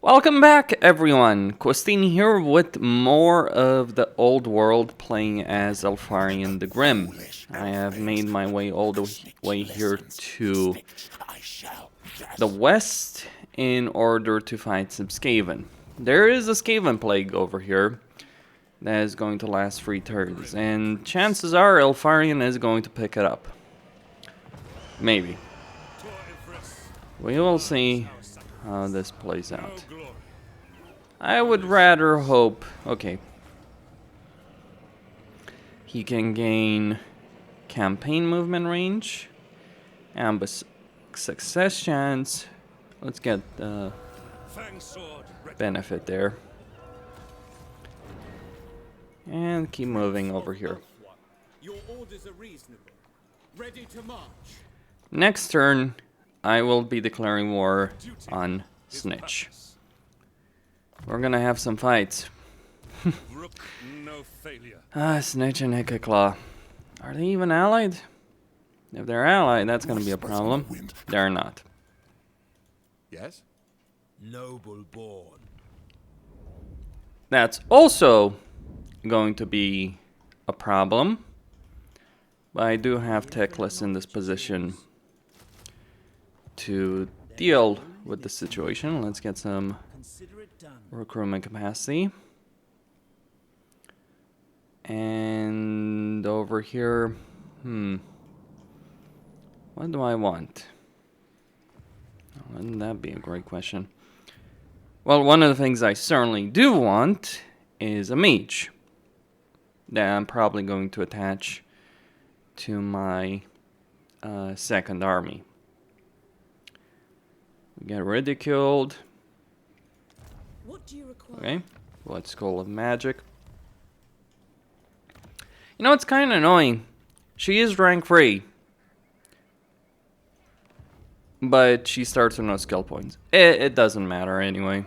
Welcome back, everyone. Costin here with more of the old world, playing as Eltharion the Grim. I have made my way all the way here to the west in order to fight some Skaven. There is a Skaven plague over here that is going to last 3 turns, and chances are Eltharion is going to pick it up. Maybe. We will see how this plays out. I would rather hope... Okay. He can gain campaign movement range, ambush success chance. Let's get the benefit there. And keep moving over here. Your orders are reasonable. Ready to march. Next turn, I will be declaring war on Snitch. We're gonna have some fights. Snitch and Hicklaclaw. Are they even allied? If they're allied, that's gonna be a problem. They're not. Yes? Noble born. That's also going to be a problem. But I do have Techless in this position to deal with the situation. Let's get some recruitment capacity. And over here, what do I want? Wouldn't that be a great question? Well, one of the things I certainly do want is a mage that I'm probably going to attach to my second army. We get ridiculed. What do you require? Okay, Blood Skull of Magic. You know, it's kind of annoying. She is rank 3. But she starts with no skill points. It doesn't matter anyway.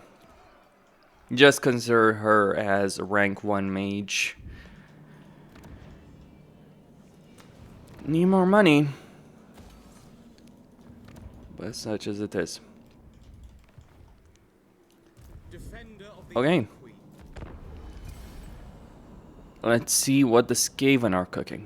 Just consider her as a rank 1 mage. Need more money. But such as it is. Okay. Let's see what the Skaven are cooking.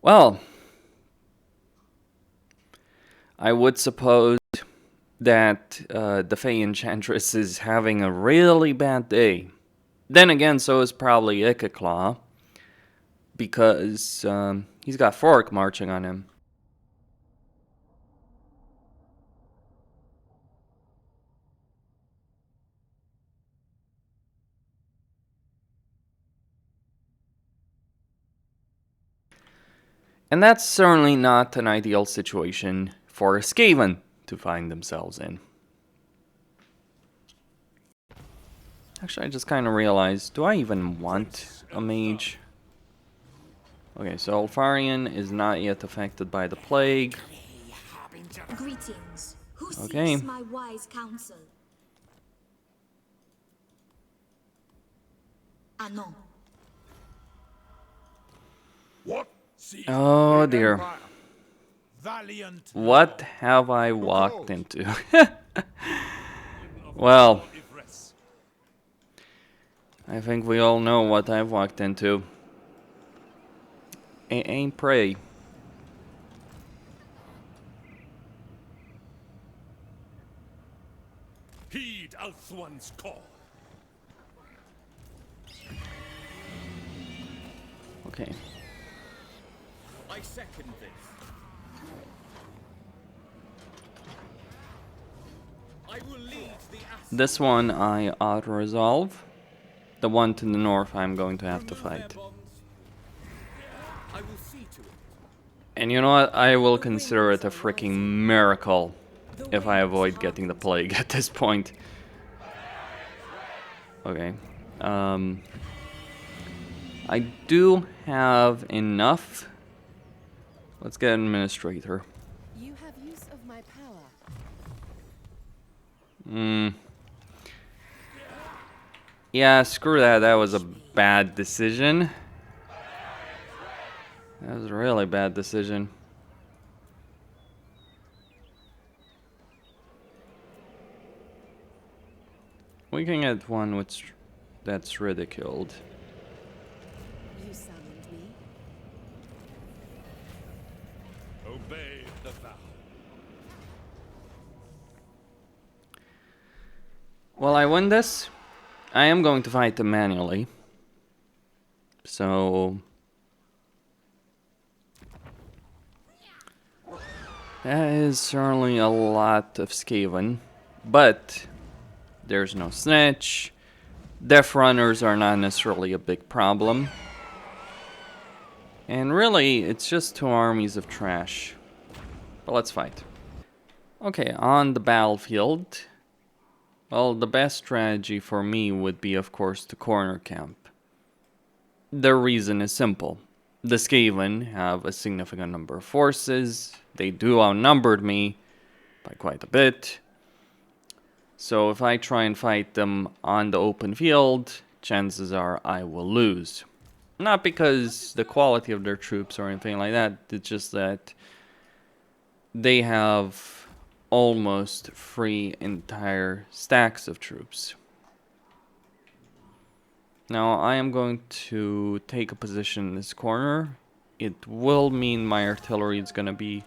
Well, I would suppose that the Fey Enchantress is having a really bad day. Then again, so is probably Hicklaclaw, because he's got Fork marching on him. And that's certainly not an ideal situation for a Skaven to find themselves in. Actually, I just kind of realized, do I even want a mage? Okay, so Eltharion is not yet affected by the plague. Greetings. Who Okay. seeks my wise counsel? Anton. What? Oh dear. Valiant. What have I walked into? Well, I think we all know what I've walked into. Ain't prey. Heed Althwan's call. Okay. I second this. I will lead the This one I auto-resolve. The one to the north I'm going to have to fight. I will see to it. And you know what? I will consider it a freaking miracle if I avoid getting the plague at this point. Okay. I do have enough. Let's get an administrator. my power. Yeah, screw that. That was a bad decision. That was a really bad decision. We can get one that's ridiculed. You summoned me. Obey the vow. Well, I win this. I am going to fight them manually. So that is certainly a lot of Skaven. But there's no snitch. Death runners are not necessarily a big problem. And really, it's just two armies of trash. But let's fight. Okay, on the battlefield. Well, the best strategy for me would be, of course, to corner camp. The reason is simple. The Skaven have a significant number of forces. They do outnumber me by quite a bit. So if I try and fight them on the open field, chances are I will lose. Not because the quality of their troops or anything like that, it's just that they have almost free entire stacks of troops. Now I am going to take a position in this corner. It will mean my artillery is going to be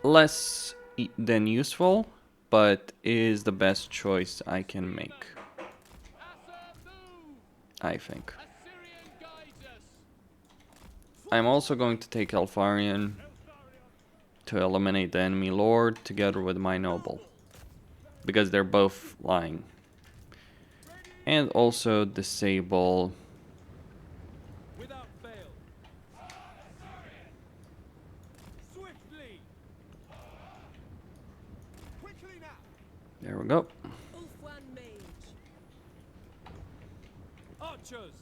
less than useful, but is the best choice I can make, I think. I'm also going to take Eltharion to eliminate the enemy lord together with my noble, because they're both lying. And also disable Without fail. Swiftly. Quickly now. there we go. Ulfwan Mage. Archers,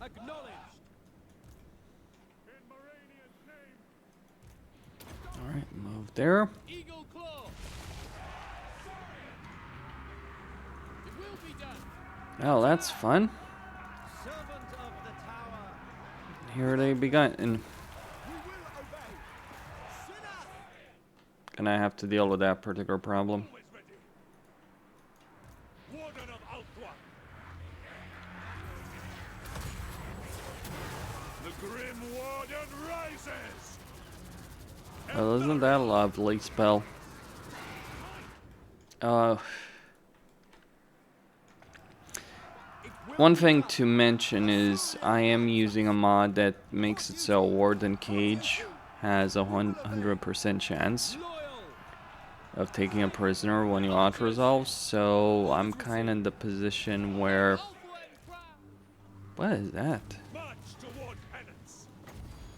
acknowledged. Alright, move there. Eagle claw. It will be done. Oh, that's fun. Servant of the tower. Here they begun. And We will obey. Sinner. gonna have to deal with that particular problem. Warden of Outlaw. The Grim Warden rises. Oh, isn't that a lovely spell? One thing to mention is I am using a mod that makes it so Warden Cage has a 100% chance of taking a prisoner when you auto-resolve, so I'm kind of in the position where... What is that? March toward penance.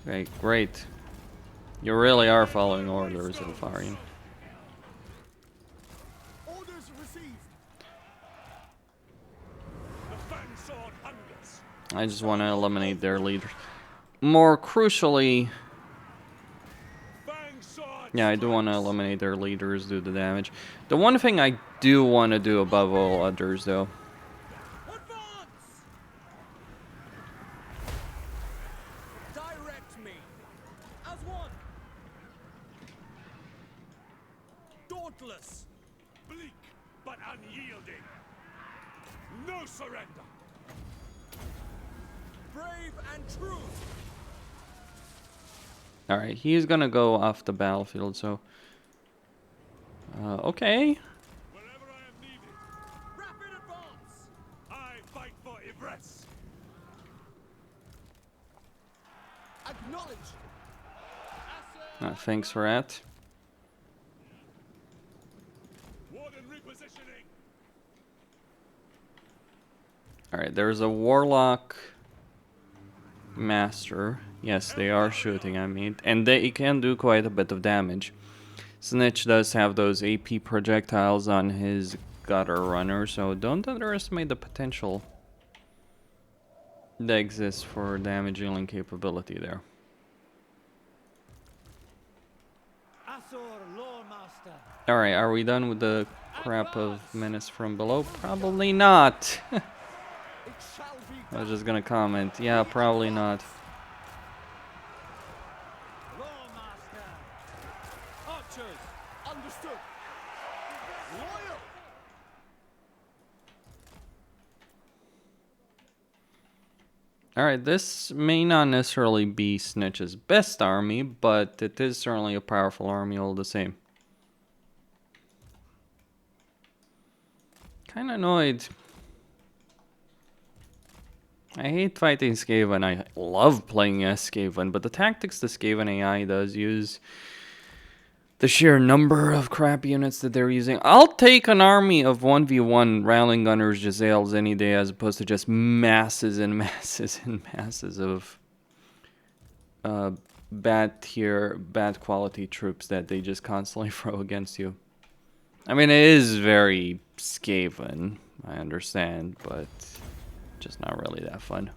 Okay, great. You really are following orders, Eltharion. Orders received. The fang sword hungers. I just want to eliminate their leaders. More crucially, Fang sword. yeah, I do want to eliminate their leaders, do the damage. The one thing I do want to do above all others, though, Advance. Direct me. As one. Dauntless. Bleak but unyielding. No surrender. Brave and true. alright, he's gonna go off the battlefield, so... okay. Wherever I am needed, Rapid advance. I fight for Ivress. Acknowledge. Thanks for that. Warden repositioning. Alright, there's a Warlock Master. Yes, they are shooting at me. And they can do quite a bit of damage. Snitch does have those AP projectiles on his Gutter Runner, so don't underestimate the potential that exists for damage dealing capability there. Alright, are we done with the crap of menace from below? Probably not. I was just gonna comment. Yeah, probably not. Archers, understood. Loyal. Alright, this may not necessarily be Snitch's best army, but it is certainly a powerful army all the same. Kinda annoyed. I hate fighting Skaven. I love playing as Skaven, but the tactics the Skaven AI does use, the sheer number of crap units that they're using. I'll take an army of 1v1 Rowling Gunners, Giselles any day as opposed to just masses and masses and masses of bad tier, bad quality troops that they just constantly throw against you. I mean, it is very Skaven, I understand, but just not really that fun.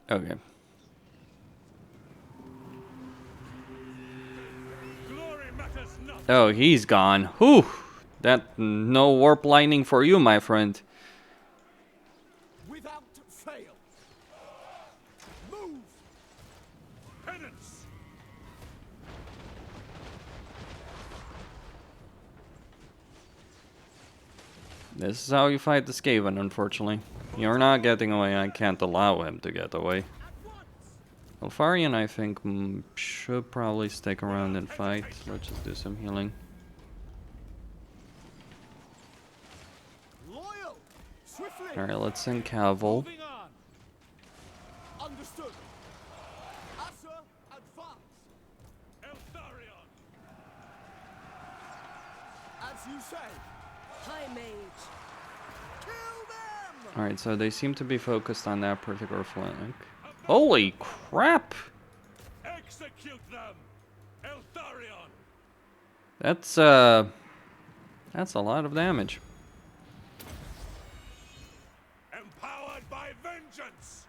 Okay. Glory matters not. Oh, he's gone. Whew! That no warp lightning for you, my friend. Without fail. Move. Penance. This is how you fight the Skaven, unfortunately. You're not getting away. I can't allow him to get away. Eltharion, I think, should probably stick around and fight. Let's just do some healing. Loyal. Swiftly. Alright, let's send Caval. Moving on. Understood. Asa, advance. Eltharion. As you say. High mage. Kill them. Alright, so they seem to be focused on that particular flank. Holy crap! Execute them. Eltharion. That's a lot of damage. Empowered by vengeance.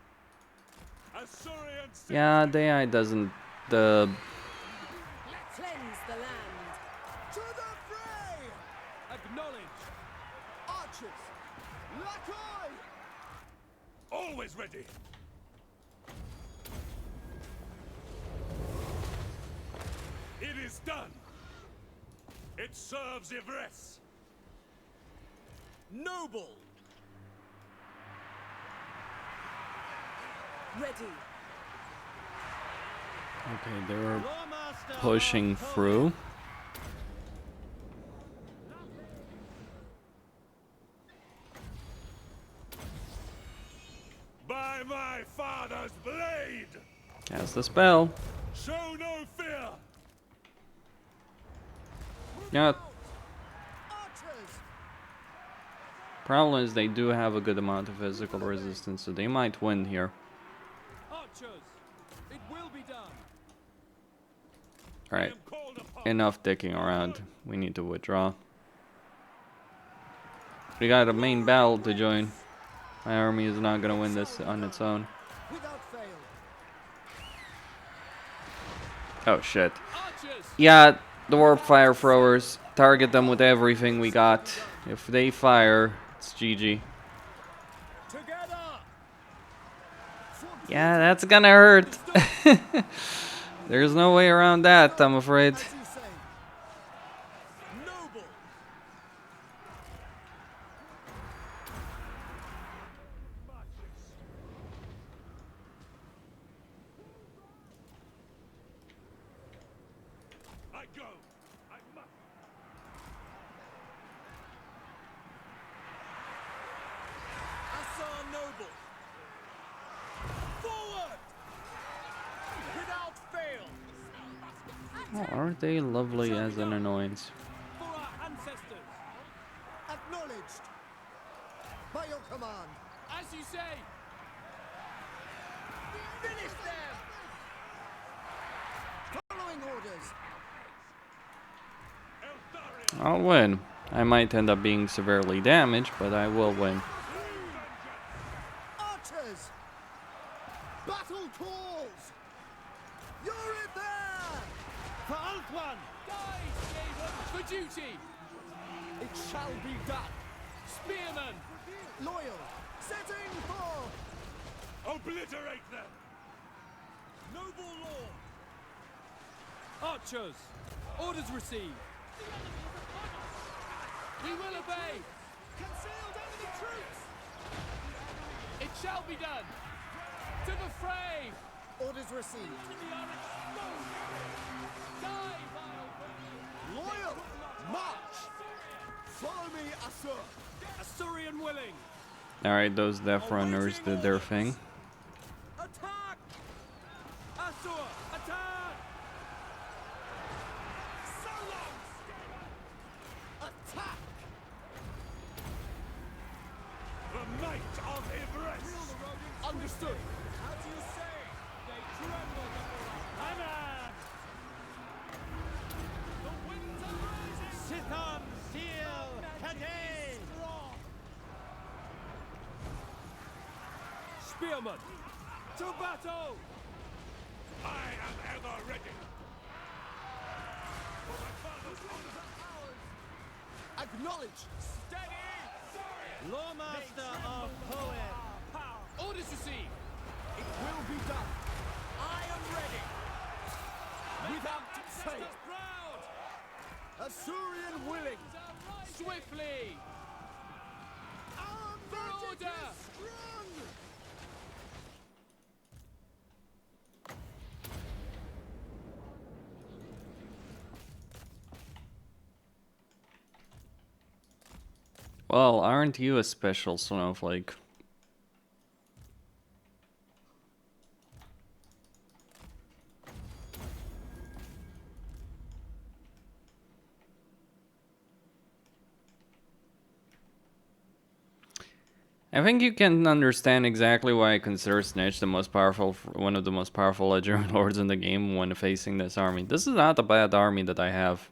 Assyrian. Yeah, the AI doesn't... the... Cleanse the land. To the fray. Acknowledge. Archers. Lakoi. Always ready. It is done. It serves Yvresse. Noble. Ready. Okay, they're pushing through. By my father's blade. Cast the spell. Show no fear. Yeah, Archers. problem is they do have a good amount of physical resistance, so they might win here. Archers. It will be done. Alright, I am called upon. enough dicking around. We need to withdraw. We got a main battle to join. My army is not gonna win this on its own. Without fail. Oh shit. Archers. Yeah, the warp fire throwers. Target them with everything we got. If they fire, it's GG. Together. Yeah, that's gonna hurt. There's no way around that, I'm afraid. As you say. Noble. I go. I must. Asa noble. Forward. Without fail. Oh, aren't they lovely as an annoyance? For our ancestors. Acknowledged. By your command. As you say. Finish them. Following orders. Eltharion. I'll win. I might end up being severely damaged, but I will win. Archers! Battle calls! You're in there! For Anton! Guys, Gabriel, for duty! It shall be done! Spearmen! Loyal! Setting for! Obliterate them! Noble law! Archers! Orders received! We will obey! Concealed enemy troops! It shall be done! To the fray! Orders received. Die, vile Loyal! March! Follow me, Asur! Asturian willing! Alright, those Death Runners did their thing. Attack! Asur, attack! Attack! The might of Ivress! Understood! How do you say? They tremble before our hammer! The winds are rising! Sitham, seal, Kade! Spearmen! To battle! I am ever ready! For my father's honor! Acknowledge! Steady! Lawmaster of Poem! Orders received! It will be done! I am ready! Without fail! Proud! Assyrian willing! Swiftly! Our For magic order! is strong! Well, aren't you a special snowflake? I think you can understand exactly why I consider Snitch the most powerful, one of the most powerful legendary lords in the game when facing this army. This is not a bad army that I have.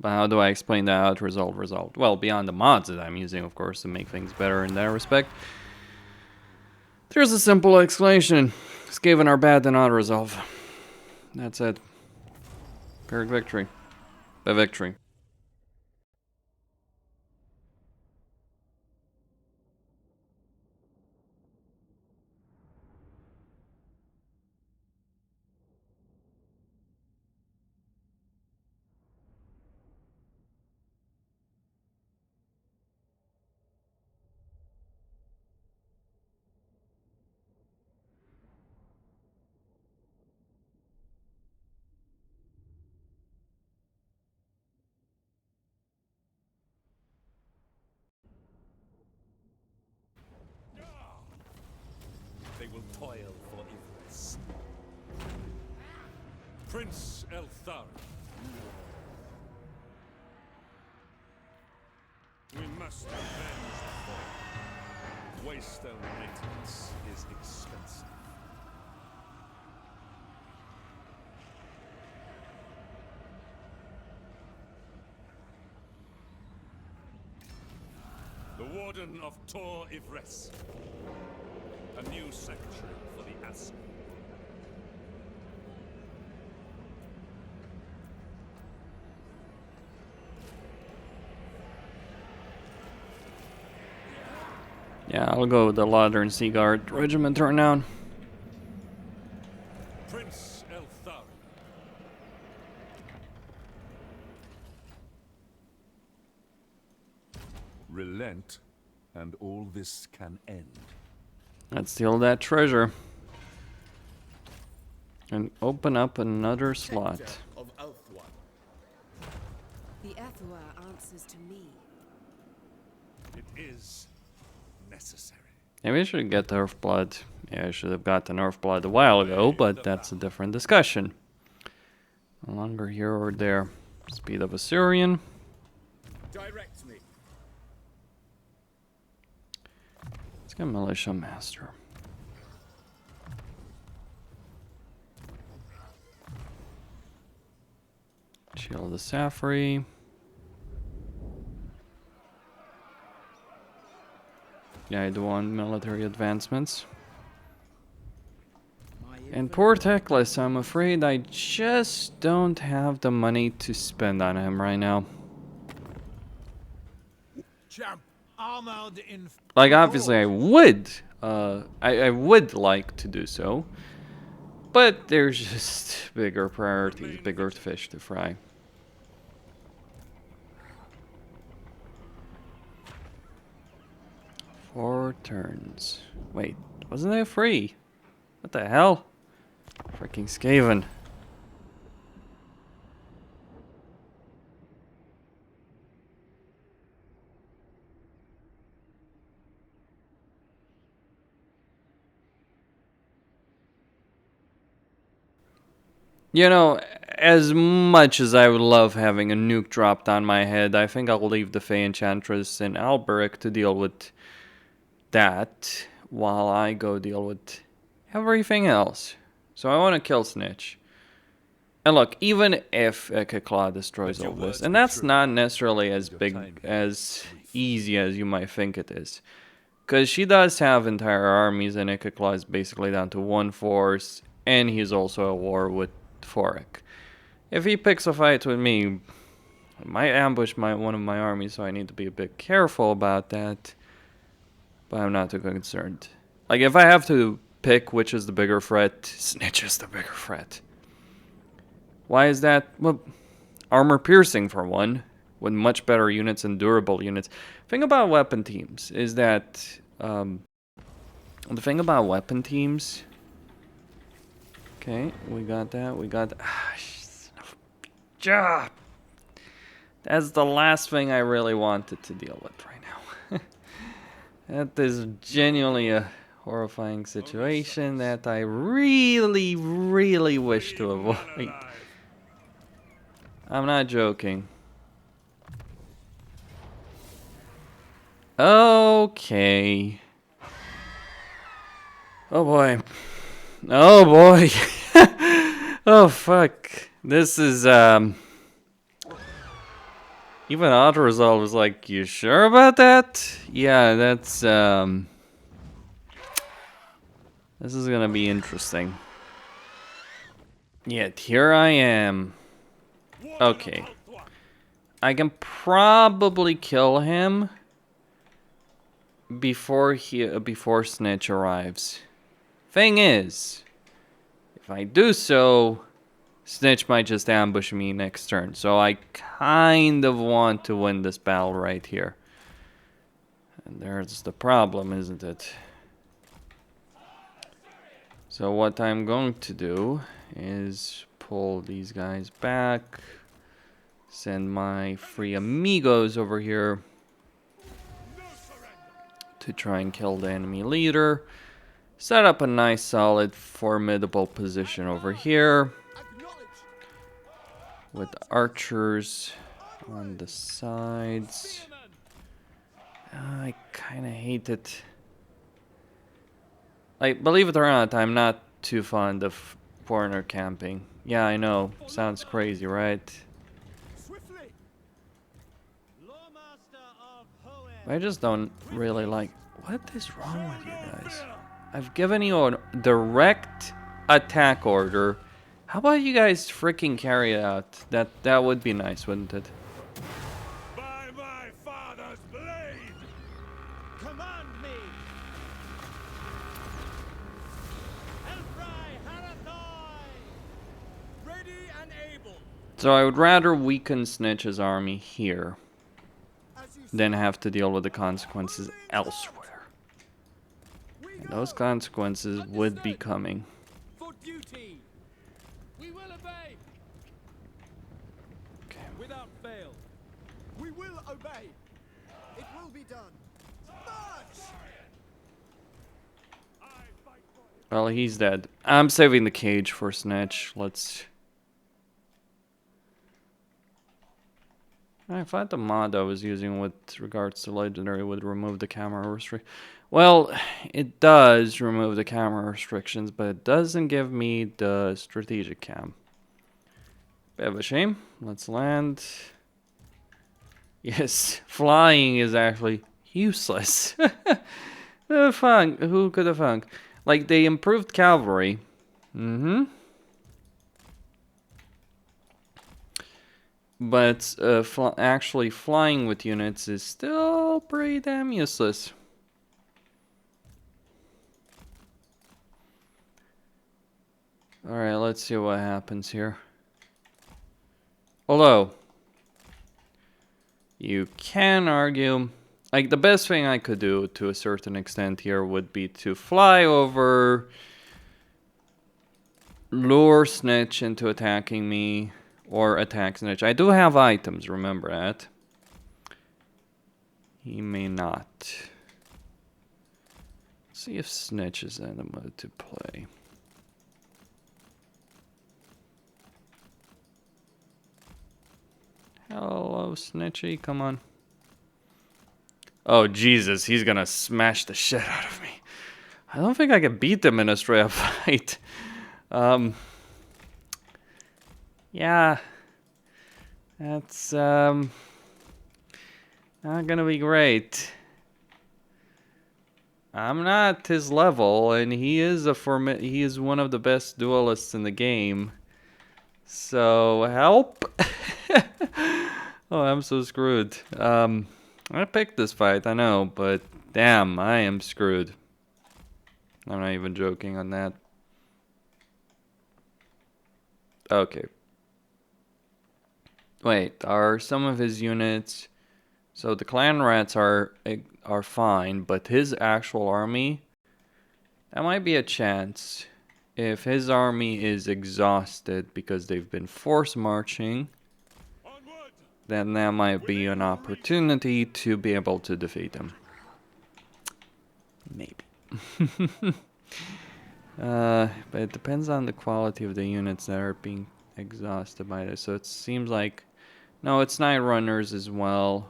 But how do I explain the out result? Well, beyond the mods that I'm using, of course, to make things better in that respect. There's a simple explanation. Skaven are bad and not resolve. That's it. Pyrrhic victory. By victory. They will toil for Ivress. Prince Eltharion. We must avenge the fall. Waystone maintenance is expensive. The Warden of Tor Ivress. A new sanctuary for the Ashen. Yeah, I'll go with the Lauder and Sea Guard Regiment right now. Prince Eltharion. Relent, and all this can end. Let's steal that treasure. And open up another slot. Of Elthwan. The Ethwa answers to me. It is necessary. Maybe I should get Nerf Blood. Yeah, I should have got the Nerf Blood a while ago, but that's a different discussion. No longer here or there. Speed of Assyrian. Direct me. Let's get Militia Master. Shield the Safari. Yeah, I do want military advancements. And poor Teclis, I'm afraid I just don't have the money to spend on him right now. Champ, armored in. Like, obviously I would, I would like to do so. But there's just bigger priorities, bigger fish to fry. Four turns. Wait, wasn't that free? What the hell? Freaking Skaven. You know, as much as I would love having a nuke dropped on my head, I think I'll leave the Fey Enchantress and Alberic to deal with that while I go deal with everything else. So I want to kill Snitch. And look, even if Ekekla destroys all this, and that's not necessarily as big, as easy as you might think it is. Because she does have entire armies, and Ekekla is basically down to one force, and he's also at war with Forik. If he picks a fight with me, I might ambush one of my armies, so I need to be a bit careful about that. But I'm not too concerned. Like, if I have to pick which is the bigger threat, Snitch is the bigger threat. Why is that? Well, armor piercing for one, with much better units and durable units. The thing about weapon teams is that, okay, we got that, job. That's the last thing I really wanted to deal with right now. That is genuinely a horrifying situation that I really, really wish to avoid. I'm not joking. Okay. Oh boy. Oh boy. Oh fuck. This is even auto-resolve was like, you sure about that? Yeah, that's this is gonna be interesting. Yet here I am. Okay. I can probably kill him before Snitch arrives. Thing is, if I do so, Snitch might just ambush me next turn. So I kind of want to win this battle right here. And there's the problem, isn't it? So what I'm going to do is pull these guys back. Send my three amigos over here to try and kill the enemy leader. Set up a nice, solid, formidable position over here. With archers on the sides. I kind of hate it. Like, believe it or not, I'm not too fond of foreigner camping. Yeah, I know. Sounds crazy, right? I just don't really like... What is wrong with you guys? I've given you a direct attack order. How about you guys freaking carry it out? That would be nice, wouldn't it? By my father's blade! Command me! Ready and able. So I would rather weaken Snitch's army here than have to deal with the consequences elsewhere. And those consequences would be coming. For duty. We will obey. Okay. Without fail. We will obey. It will be done. March! Well, he's dead. I'm saving the cage for Snitch. Let's... I thought the mod I was using with regards to Legendary would remove the camera restriction. Well, it does remove the camera restrictions, but it doesn't give me the strategic cam. Bit of a shame. Let's land. Yes, flying is actually useless. Who could have thunk? Like, they improved cavalry. But actually flying with units is still pretty damn useless. Alright, let's see what happens here. Although, you can argue, like, the best thing I could do to a certain extent here would be to fly over, lure Snitch into attacking me, or attack Snitch. I do have items, remember that. He may not. Let's see if Snitch is in the mood to play. Hello, Snitchy, come on. Oh, Jesus, he's gonna smash the shit out of me. I don't think I can beat him in a straight up fight. Yeah. That's, not gonna be great. I'm not his level, and he is he is one of the best duelists in the game. So, help! Oh, I'm so screwed. I picked this fight, I know, but damn, I am screwed. I'm not even joking on that. Okay. Wait, are some of his units... So the clan rats are fine, but his actual army... That might be a chance. If his army is exhausted because they've been force marching, then that might be an opportunity to be able to defeat him. Maybe. But it depends on the quality of the units that are being exhausted by this. So it seems like... No, it's Night Runners as well.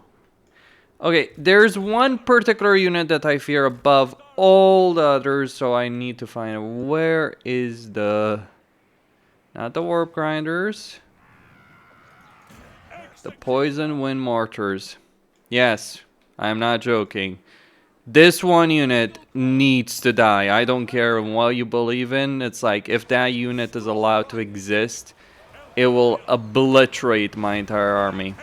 Okay, there's one particular unit that I fear above all the others, so I need to find out where is the... Not the Warp Grinders. The Poison Wind Mortars. Yes, I'm not joking. This one unit needs to die. I don't care what you believe in. It's like, if that unit is allowed to exist, it will obliterate my entire army.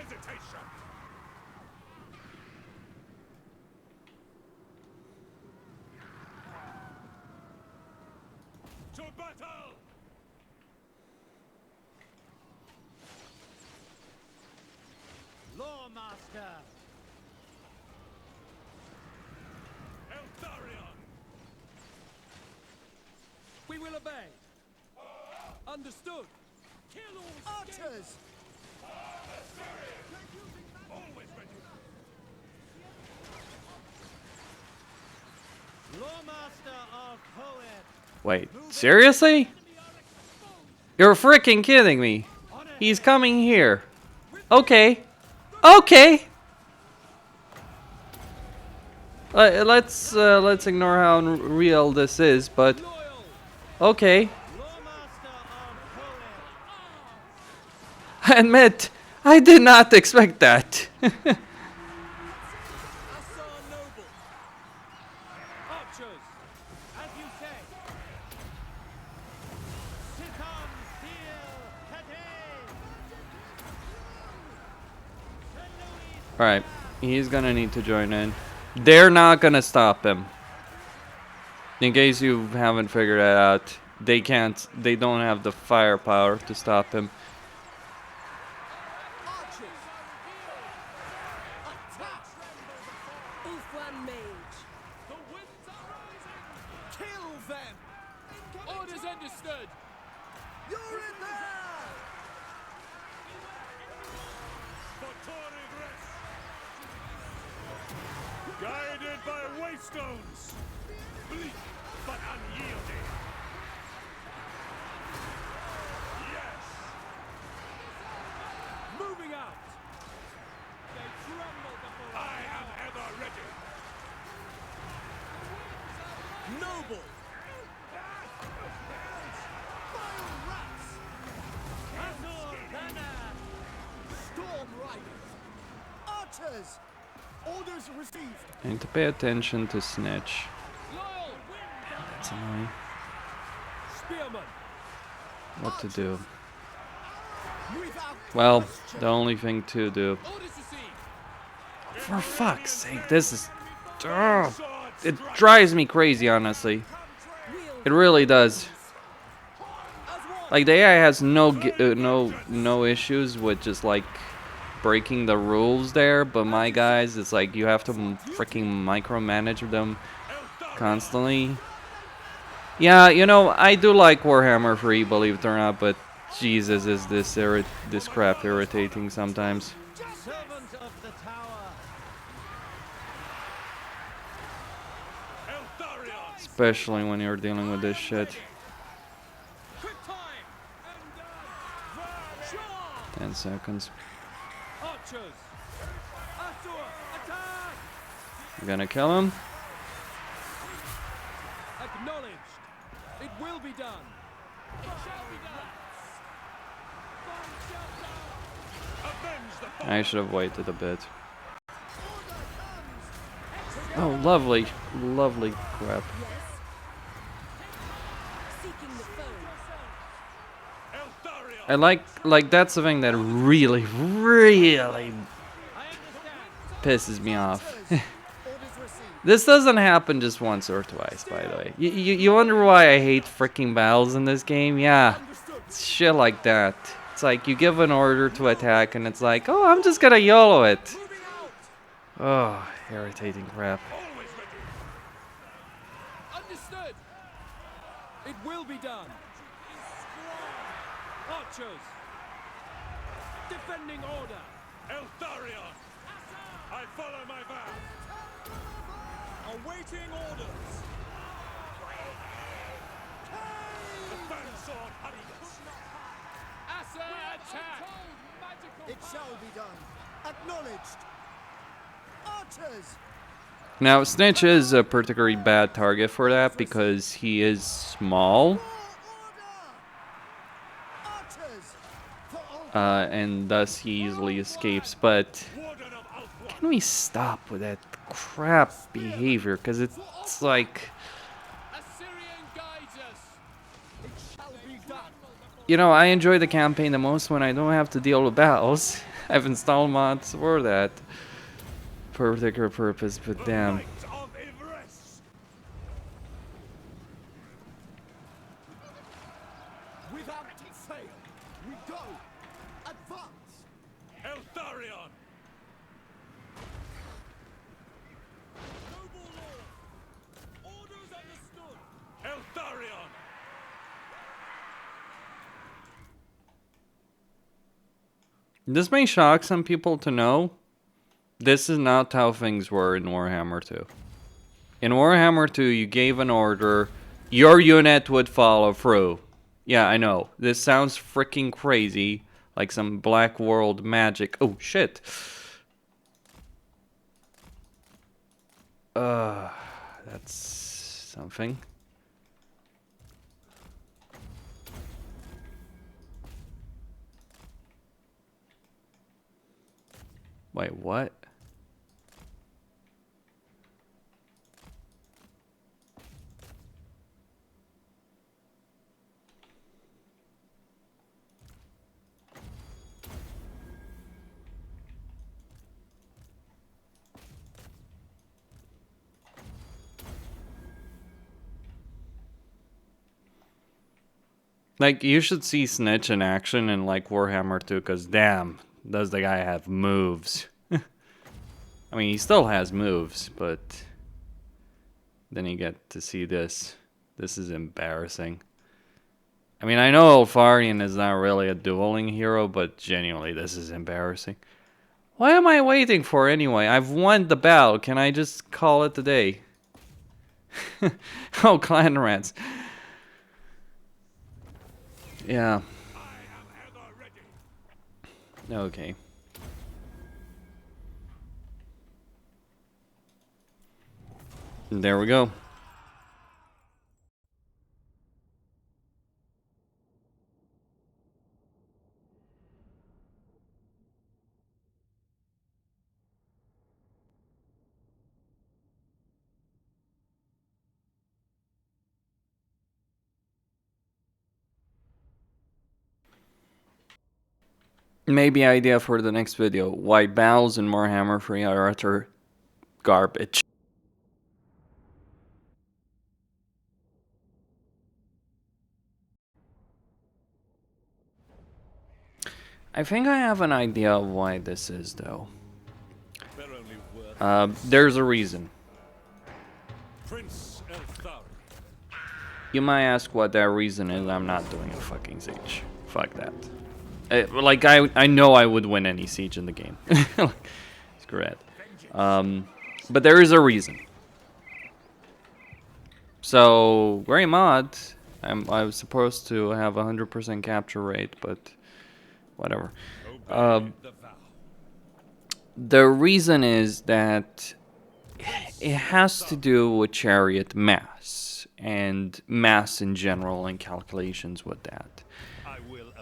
To battle! Lawmaster! Eltharion! We will obey. Understood. Kill all Archers! Always ready! Lawmaster of Poet! Wait, seriously? You're freaking kidding me. He's coming here. Okay. Okay. Let's ignore how real this is, but okay. Lawmaster of Poet! I admit, I did not expect that. I saw noble. Archers, as you say. Sit on steel, Kate! Alright, he's gonna need to join in. They're not gonna stop him. In case you haven't figured that out, they can't, they don't have the firepower to stop him. Archers! Attack! Ulfwan Mage. The winds are rising. Kill them! Orders understood. You're in there! Guided by waystones, bleak but unyielding. Yes! Moving out. They tremble before I am ever ready. Noble! Vile rats! Azor Archers! Orders received. I need to pay attention to Snitch. Loyal! That's annoying. Spearmen! What to do? Without Well, question. the only thing to do. Orders received! For fuck's sake, this is... Ugh, it drives me crazy, honestly. It really does. Like, the AI has no issues with just, like, breaking the rules there, but my guys, it's like you have to freaking micromanage them constantly. Yeah, you know, I do like Warhammer 3, believe it or not, but Jesus, is this crap irritating sometimes. Servant of the tower. Eltharion! Especially when you're dealing with this shit. Quick time! 10 seconds. Archers! Asur! Attack! You're gonna kill him? Acknowledged! It will be done! It shall be done! Avenge the I should have waited a bit. Oh, lovely, lovely crap. Yes. Seeking the foe. Eltharion! I like that's the thing that really pisses me off. Orders received. This doesn't happen just once or twice, by the way. You wonder why I hate freaking battles in this game? Yeah, it's shit like that. It's like you give an order to attack and it's like, oh, I'm just gonna YOLO it. Oh, irritating crap. Always ready! Understood! It will be done! Archers! Defending order! Eltharion! I follow my vow! Awaiting orders! The Bansword Hunters! Asa attack! It shall be done. Acknowledged. Archers! Now, Snitch is a particularly bad target for that because he is small. For order! Archers! For all And thus he easily escapes, but Warden of Outward! can we stop with that crap behavior? Because it's like, Assyrian guides us! it shall be done. you know, I enjoy the campaign the most when I don't have to deal with battles. I've installed mods for that particular purpose, but damn. Light of Ivress! Without fail, we go. Advance. Eltharion! Noble lord! Orders understood! Eltharion! This may shock some people to know. This is not how things were in Warhammer 2. In Warhammer 2, you gave an order, your unit would follow through. Yeah, I know. This sounds freaking crazy, like some Black World magic. Oh, shit. That's something. Wait, what? Like, you should see Snitch in action in, like, Warhammer 2, because damn, does the guy have moves. I mean, he still has moves, but then you get to see this. This is embarrassing. I mean, I know Eltharion is not really a dueling hero, but genuinely, this is embarrassing. What am I waiting for anyway? I've won the battle. Can I just call it a day? Oh, clan rats. Yeah. Okay. There we go. Maybe idea for the next video. Why battles in Warhammer 3 are utter garbage. I think I have an idea of why this is, though. There's a reason. Prince Eltharion. You might ask what that reason is. I'm not doing a fucking siege. Fuck that. Like, I know I would win any siege in the game. Screw it. But there is a reason. So, Grey Mod, I was supposed to have 100% capture rate, but whatever. The reason is that it has to do with chariot mass and mass in general and calculations with that.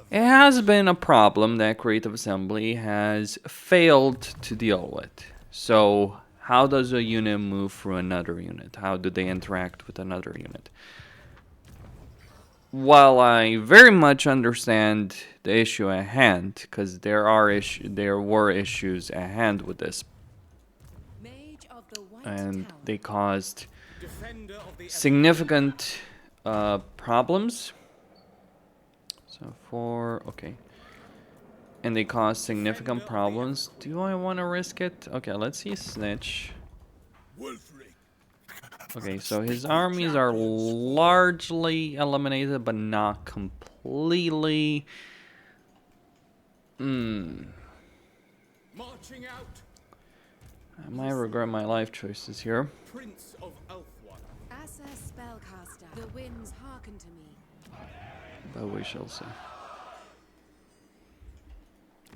It has been a problem that Creative Assembly has failed to deal with. So how does a unit move through another unit? How do they interact with another unit? While I very much understand the issue at hand, because there were issues at hand with this, and they caused significant problems. So okay. And they caused significant problems. Do I want to risk it? Okay, let's see Snitch. Okay, so his armies are largely eliminated, but not completely. Marching out. I might regret my life choices here. Prince of Elthwach. As a spellcaster, the winds hearken to me. But we shall see.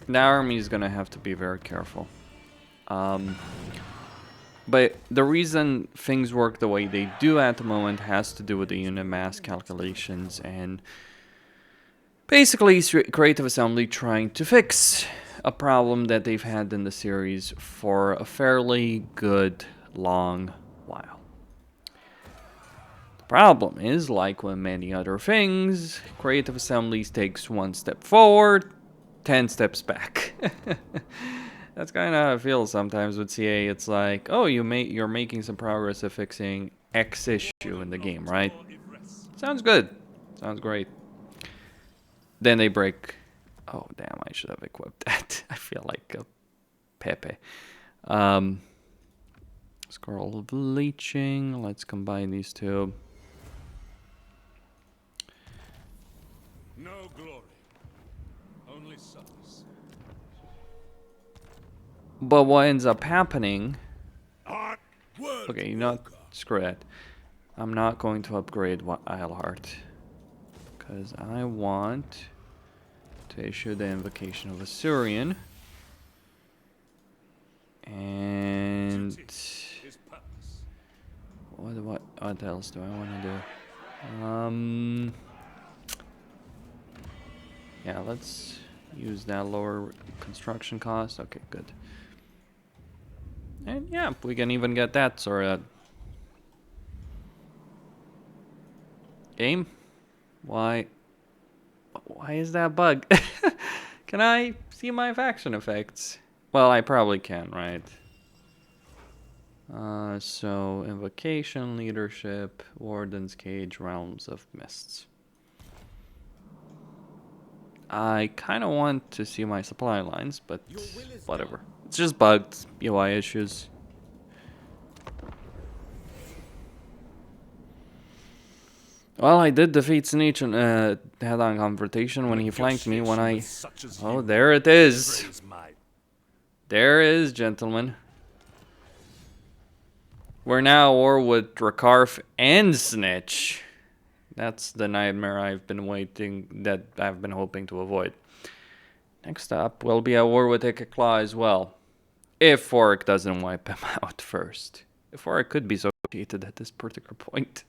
The army is gonna have to be very careful. But the reason things work the way they do at the moment has to do with the unit mass calculations and basically Creative Assembly trying to fix a problem that they've had in the series for a fairly good long while. The problem is, like with many other things, Creative Assembly takes one step forward, 10 steps back. That's kind of how I feel sometimes with CA. It's like, oh, you're making some progress of fixing X issue in the game, right? Sounds good. Sounds great. Then they break. Oh, damn, I should have equipped that. I feel like a Pepe. Scroll of Leeching. Let's combine these two. No glory. Only sons. But what ends up happening... Okay, you know what? Screw it. I'm not going to upgrade Eilhart. Because I want to issue the Invocation of Assyrian. And... What else do I want to do? Yeah, let's use that lower construction cost. Okay, good. And yeah, we can even get that sorted. Game? Why is that bug? Can I see my faction effects? Well, I probably can, right? So, Invocation, Leadership, Warden's Cage, Realms of Mists. I kind of want to see my supply lines, but whatever. It's just bugged UI issues. Well, I did defeat Snitch in head-on confrontation when he flanked me when I... Oh, there it is. There it is, gentlemen. We're now at war with Drakarf and Snitch. That's the nightmare I've been hoping to avoid. Next up, we'll be at war with Claw as well. If Forik doesn't wipe him out first. If Forik could be so cheated at this particular point.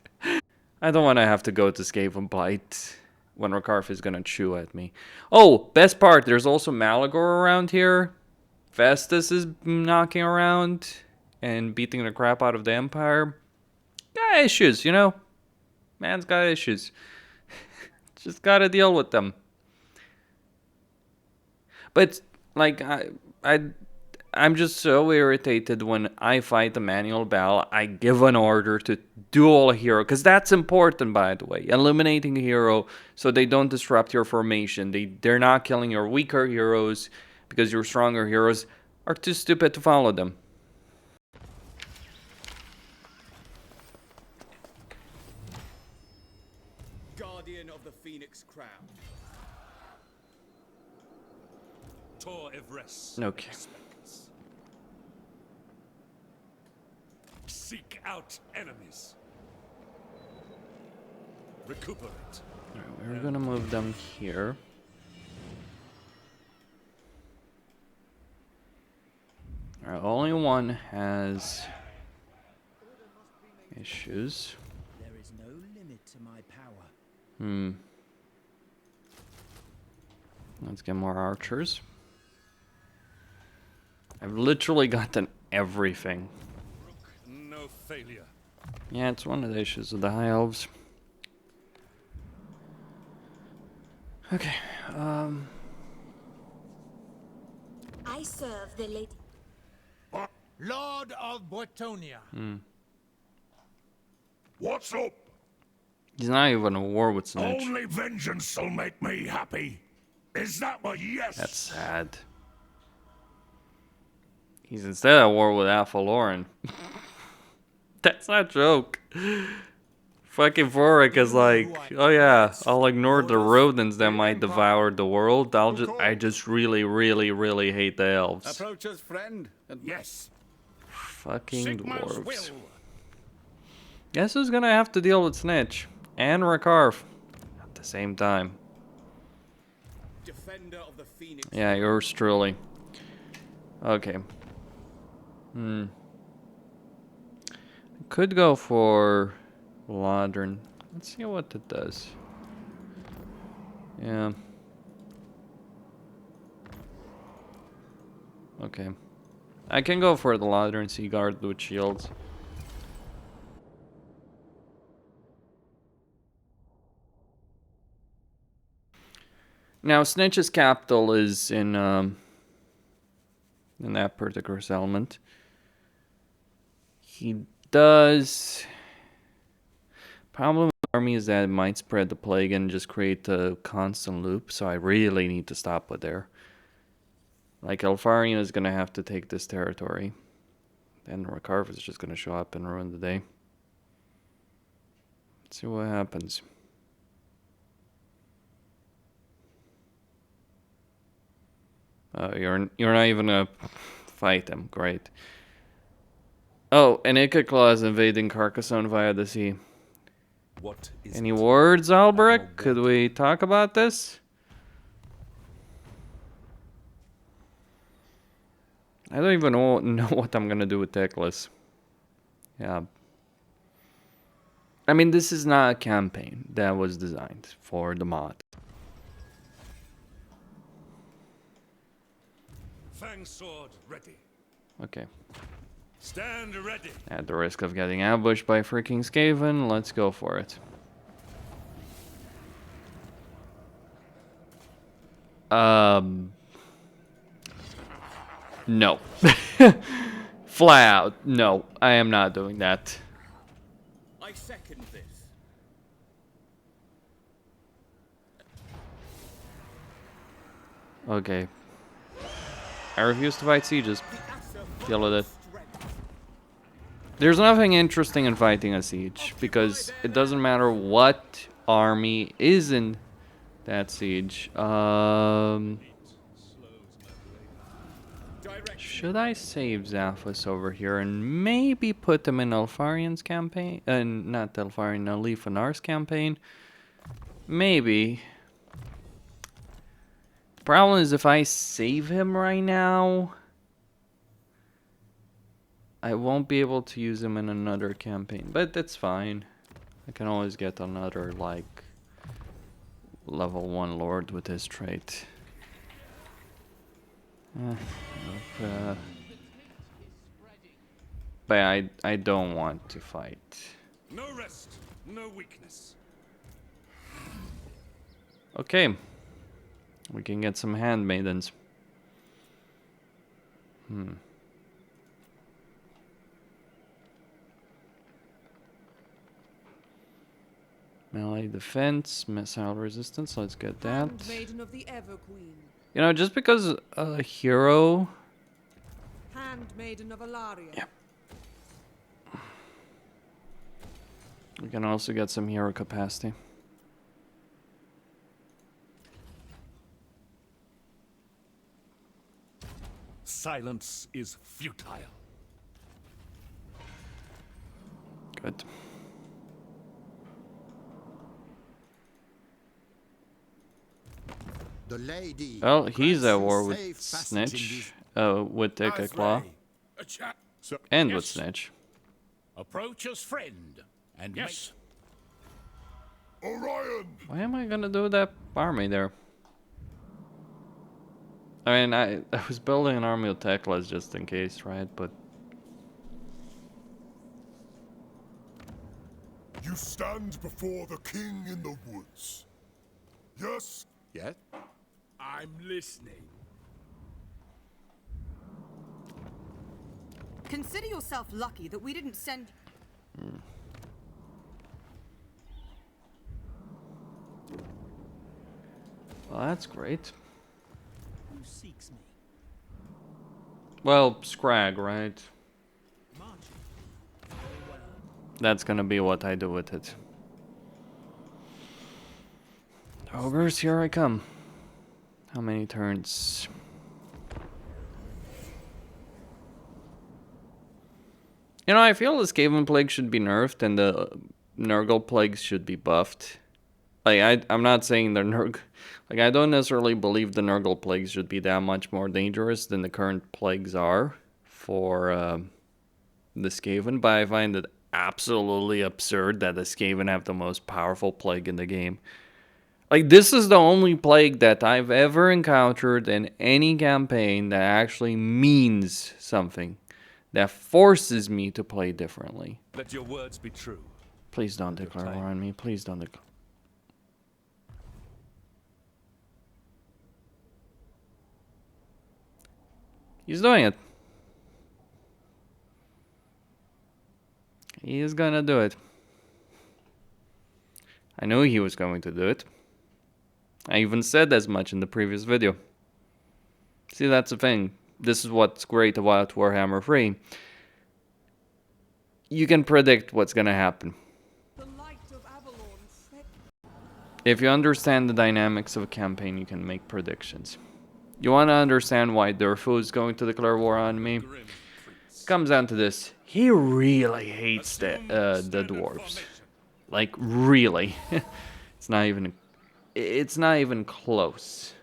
I don't want to have to go to Skavenblight when Drakarf is gonna chew at me. Oh, best part, there's also Malagor around here. Festus is knocking around and beating the crap out of the Empire. Got issues, you know? Man's got issues. Just gotta deal with them. But like I'm just so irritated when I fight the manual battle. I give an order to duel a hero, because that's important, by the way. Eliminating a hero so they don't disrupt your formation. They're not killing your weaker heroes because your stronger heroes are too stupid to follow them. Guardian of the Phoenix Crown. Tor Evres. Okay. Expects. Seek out enemies. Recuperate. Alright, we're gonna move them here. Alright, only one has issues. There is no limit to my power. Let's get more archers. I've literally gotten everything. No failure. Yeah, it's one of the issues with the high elves. Okay, I serve the lady. Lord of Bretonia. What's up? he's not even at war with Snitch. Only vengeance will make me happy. Is that what? Yes. That's sad. He's instead at war with Lorem. That's not a joke. Fucking Vorik is like, oh yeah, I'll ignore the rodents that might devour the world. I just really, really, really hate the elves. Approach us, friend. Yes. Fucking Sigma's dwarves. will. Guess who's gonna have to deal with Snitch and Rakarth at the same time? Defender of the Phoenix. Yeah, yours truly. Okay. Could go for Ladron. Let's see what it does. Yeah. Okay. I can go for the Ladron Sea Guard with shields. Now, Snitch's capital is in that particular settlement. He does. Problem with the army is that it might spread the plague and just create a constant loop, so I really need to stop with there. Like, Eltharion is gonna have to take this territory. Then Rakarth is just gonna show up and ruin the day. Let's see what happens. You're not even gonna fight them. Great. Oh, and Ikaclaw is invading Carcassonne via the sea. What is Any it? words, Albrecht? Could we talk about this? I don't even know what I'm gonna do with Teclis. Yeah. I mean, this is not a campaign that was designed for the mod. Fang sword ready. Okay. Stand ready. At the risk of getting ambushed by freaking Skaven, let's go for it. No. Flat out, no. I am not doing that. I second this. Okay. I refuse to fight sieges. Deal with it. There's nothing interesting in fighting a siege, because it doesn't matter what army is in that siege. Should I save Zaphos over here and maybe put them in Eltharion's campaign? Not Eltharion, Lefanar's campaign? Maybe. The problem is if I save him right now, I won't be able to use him in another campaign, but that's fine. I can always get another, like, level 1 lord with his trait. But I don't want to fight. No rest, no weakness. Okay. We can get some handmaidens. Melee defense, missile resistance, let's get that. Handmaiden of the Ever Queen. You know, just because a hero... Handmaiden of Alaria. Yeah. We can also get some hero capacity. Silence is futile. Good. The lady. Well, he's at war with Safe passage in Snitch. these- With Claw. A chat. So, And yes. with Snitch. Approach as friend. And yes. Why am I gonna do that army there? I mean, I was building an army of Teklas just in case, right? But You stand before the king in the woods. Yes? Yes? I'm listening. Consider yourself lucky that we didn't send... well, that's great. Who seeks me? Well, Scrag, right? Marching. Very well. That's gonna be what I do with it. Ogres, here I come. How many turns? You know, I feel the Skaven Plague should be nerfed and the Nurgle Plagues should be buffed. Like, I'm not saying they're like, I don't necessarily believe the Nurgle Plagues should be that much more dangerous than the current plagues are for the Skaven, but I find it absolutely absurd that the Skaven have the most powerful plague in the game. Like, this is the only plague that I've ever encountered in any campaign that actually means something. That forces me to play differently. Let your words be true. Please don't declare war on me. Please don't declare. He's doing it. He is gonna do it. I knew he was going to do it. I even said as much in the previous video. See, that's the thing. This is what's great about Warhammer 3. You can predict what's gonna happen. The light of Avalon. If you understand the dynamics of a campaign, you can make predictions. You want to understand why Durfu is going to declare war on me? It comes down to this. He really hates the dwarves. Like, really. It's not even close.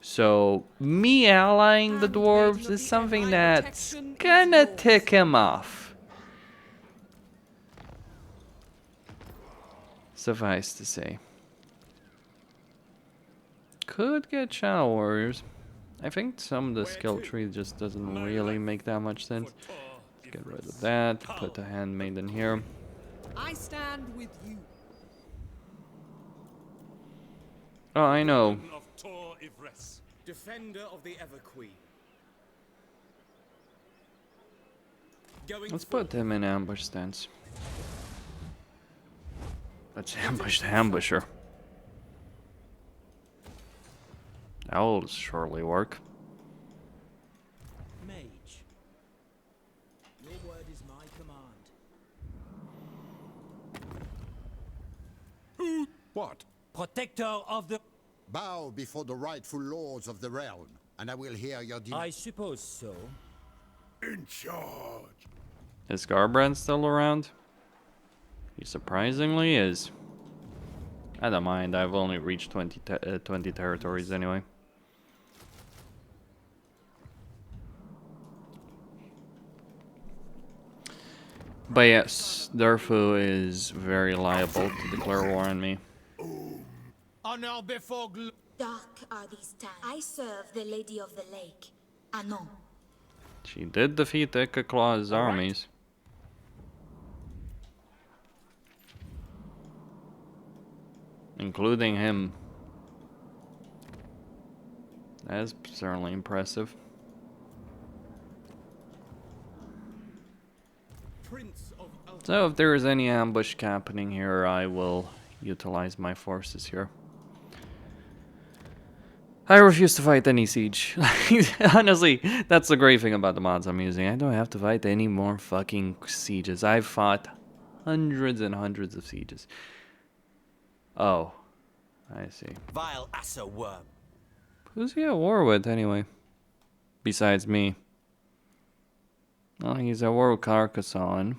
So, me allying the dwarves is something that's gonna tick him off. Suffice to say. Could get Channel Warriors. I think some of the skill tree just doesn't really make that much sense. Let's get rid of that. Put a handmaiden here. I stand with you. Oh, I know. Defender of the Ever Queen. Let's put him in ambush stance. Let's ambush the ambusher. That'll surely work. Mage. Your word is my command. What? Protector of the... Bow before the rightful lords of the realm, and I will hear your I suppose so. In charge. Is Garbrand still around? He surprisingly is. I don't mind, I've only reached 20 territories anyway. But yes, Durfu is very liable to declare war on me. Honor before Dark are these times. I serve the Lady of the Lake, Anton. She did defeat Claw's armies. Including him. That is certainly impressive. Prince of Eltharion. So if there is any ambush happening here, I will utilize my forces here. I refuse to fight any siege. Honestly, that's the great thing about the mods I'm using. I don't have to fight any more fucking sieges. I've fought hundreds and hundreds of sieges. Oh, I see. Vile Asa worm. Who's he at war with anyway? Besides me. Oh, he's at war with Carcassonne.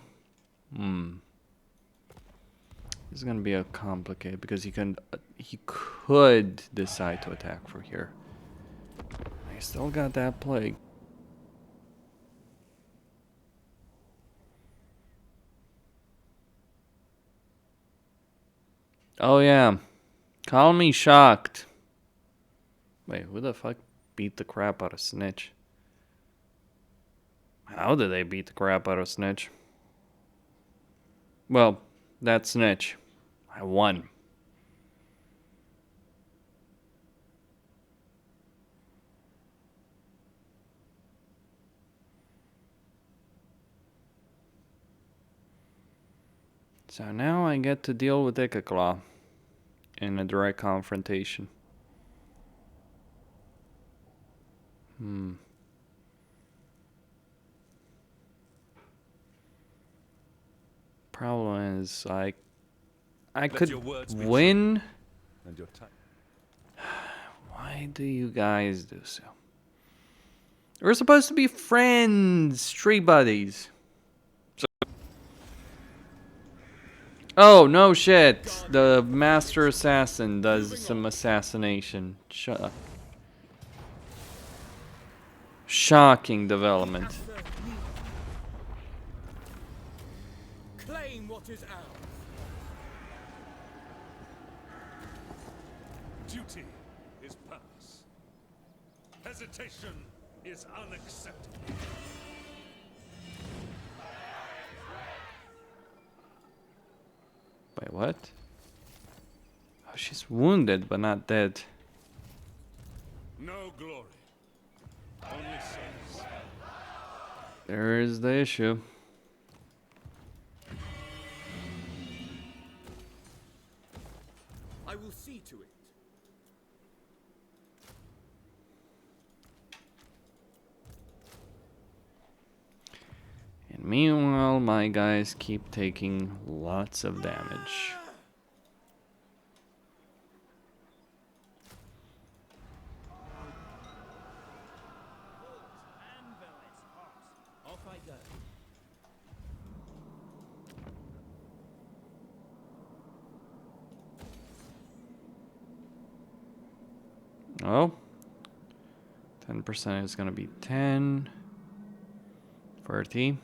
This is gonna be a complicated because he could decide to attack from here. I still got that plague. Oh yeah, call me shocked. Wait, who the fuck beat the crap out of Snitch? How did they beat the crap out of Snitch? Well, that's Snitch. I won. So now I get to deal with Ikaclaw in a direct confrontation. Problem is, I could win. And your time. Why do you guys do so? We're supposed to be friends, street buddies. Oh, no shit. The master assassin does some assassination. Shut up. Shocking development. Claim what is ours. Duty is purpose. Hesitation is unacceptable. Wait, what? Oh, she's wounded but not dead. No glory. Only souls. There is the issue. I will see to it. And meanwhile, my guys keep taking lots of damage. Off I go. Oh. 10% is going to be 10. 30.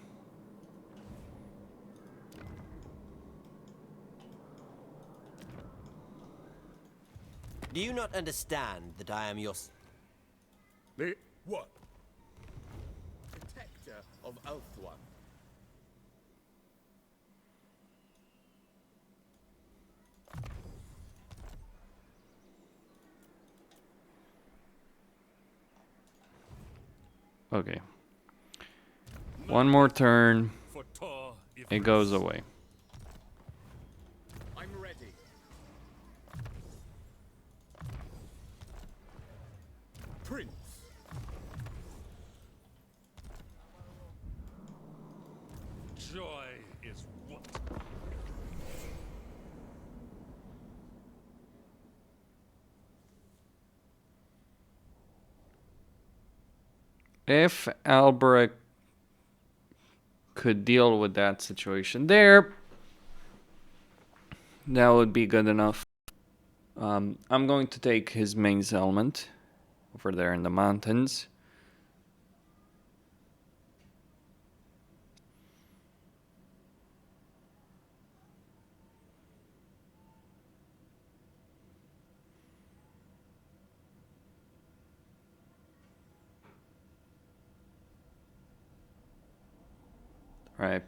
Do you not understand that I am your... The what? Protector of Eltharion. Okay. One more turn. For Tor, if It goes away. I'm ready. Prince. joy is what? If Albrecht could deal with that situation there, that would be good enough. I'm going to take his main settlement over there in the mountains. Right.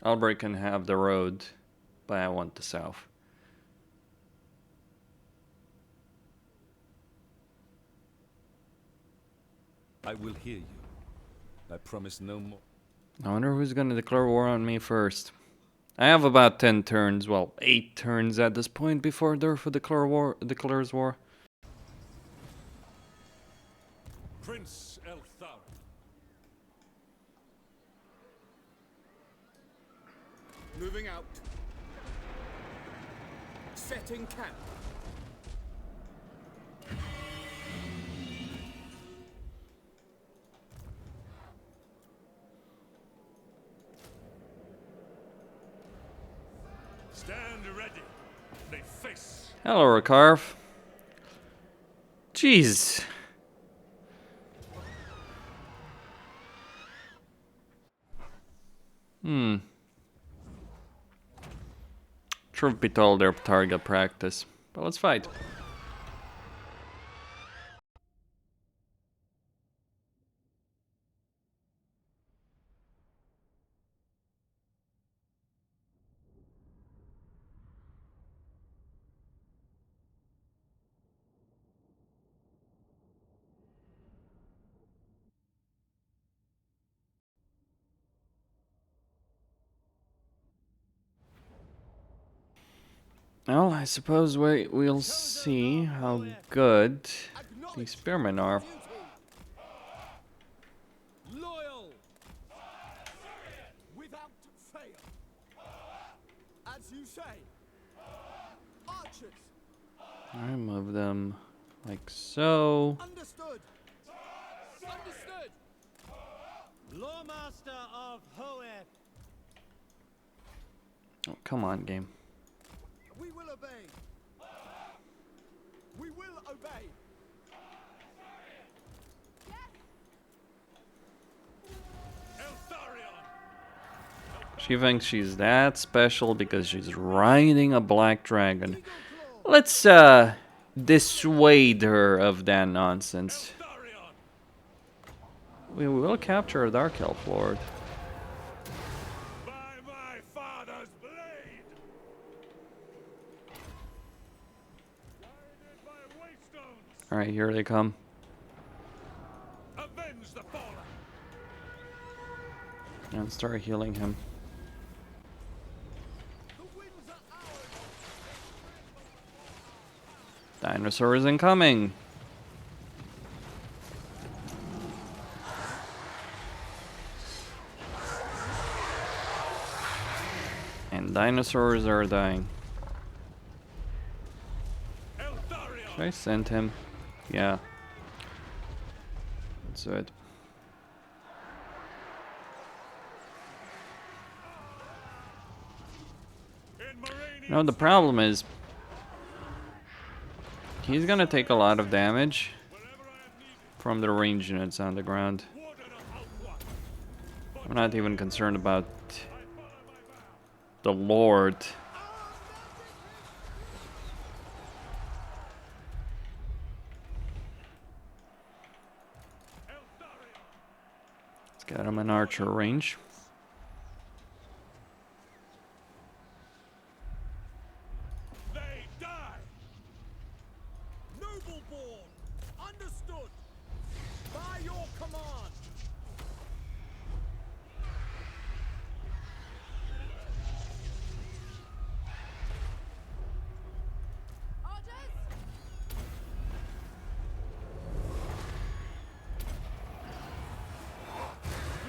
Albrecht can have the road, but I want the south. I will hear you. I promise no more. I wonder who's gonna declare war on me first. I have about 10 turns, well, 8 turns at this point before Durf declares war. Prince Eltharion. Moving out. Setting camp. Stand ready. They face. Hello, Rakarf. Jeez. Truth be told, they're target practice. But let's fight. Well, I suppose we'll see how good these spearmen are. Loyal. Without fail. As you say. Archers. I move them like so. Understood. Understood. Lawmaster of Hoeth. Oh, come on, game. We will obey. We will obey. Eltharion. She thinks she's that special because she's riding a black dragon. Let's dissuade her of that nonsense. Eltharion. We will capture a Dark Elf Lord. By my father's blade. Guided by waystones. Alright, here they come. Avenge the fallen. And start healing him. The winds are ours. Dinosaurs incoming! And dinosaurs are dying. Eltharion. Should I send him? Yeah. That's it. In Moranian. You know, the problem is he's gonna take a lot of damage Wherever I am needed. from the range units on the ground. Warden of Outwatch. I'm not even concerned about I follow my vow. the Lord. Eltharion. Let's get him in archer range. They die. Noble born. Understood. By your command. Orders!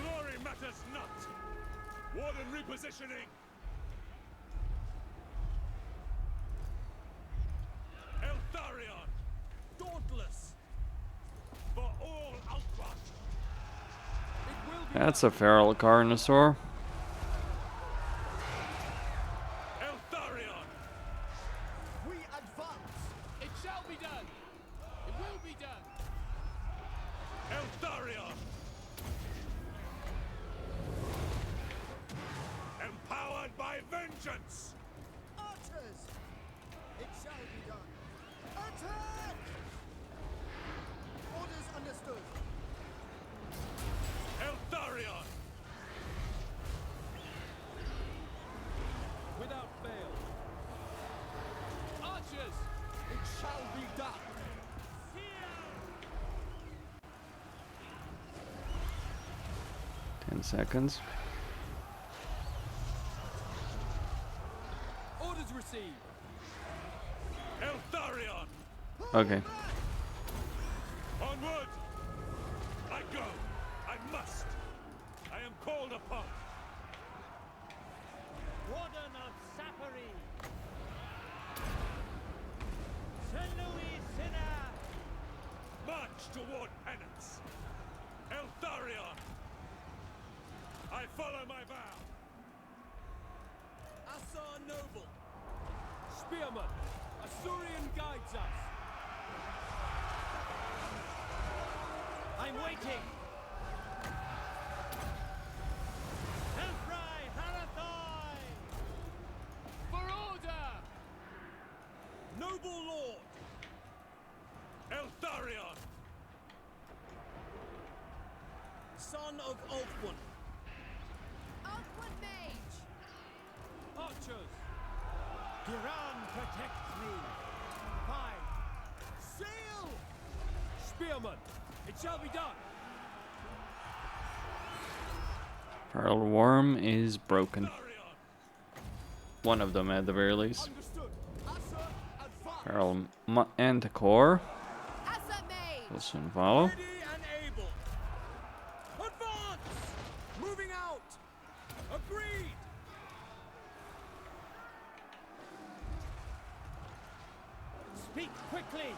Glory matters not. Warden repositioning. Eltharion. Dauntless. For all Outwatch. It will be That's a feral carnosaur. Eltharion. we advance. It shall be done. It will be done. Eltharion. Empowered by vengeance. Archers. It shall be done. Attack! Orders understood. Eltharion. Without fail. Archers! It shall be done. 10 seconds. Orders received. Eltharion! Okay. Onward! I go! I must! I am called upon! Warden of Sapari. Sinnelleos. March toward penance! Eltharion! I follow my vow! Assar Noble. Spearman, Asturian guides us. I'm waiting. Elfry Harathai. For order! Noble Lord. Eltharion! Son of Ulfwin. Outward mage! Archers! Giran protects me. Fine. Sail! Spearman, it shall be done. Pearl Worm is broken. Eltharion! One of them at the very least. Understood. Asa, advance. Pearl Manticore Asa mage! will soon follow. Ready and able. Advance! Moving out. Agreed. Speak quickly.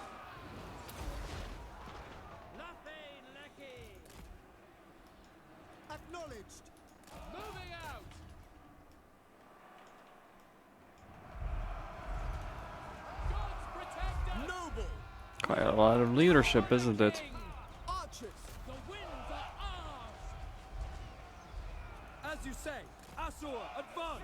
Lathane Lecky. Acknowledged. Moving out. Gods protect us. Noble. Quite a lot of leadership, isn't it? King. Archers. The winds are ours. As you say. Assur, advance.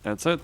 That's it.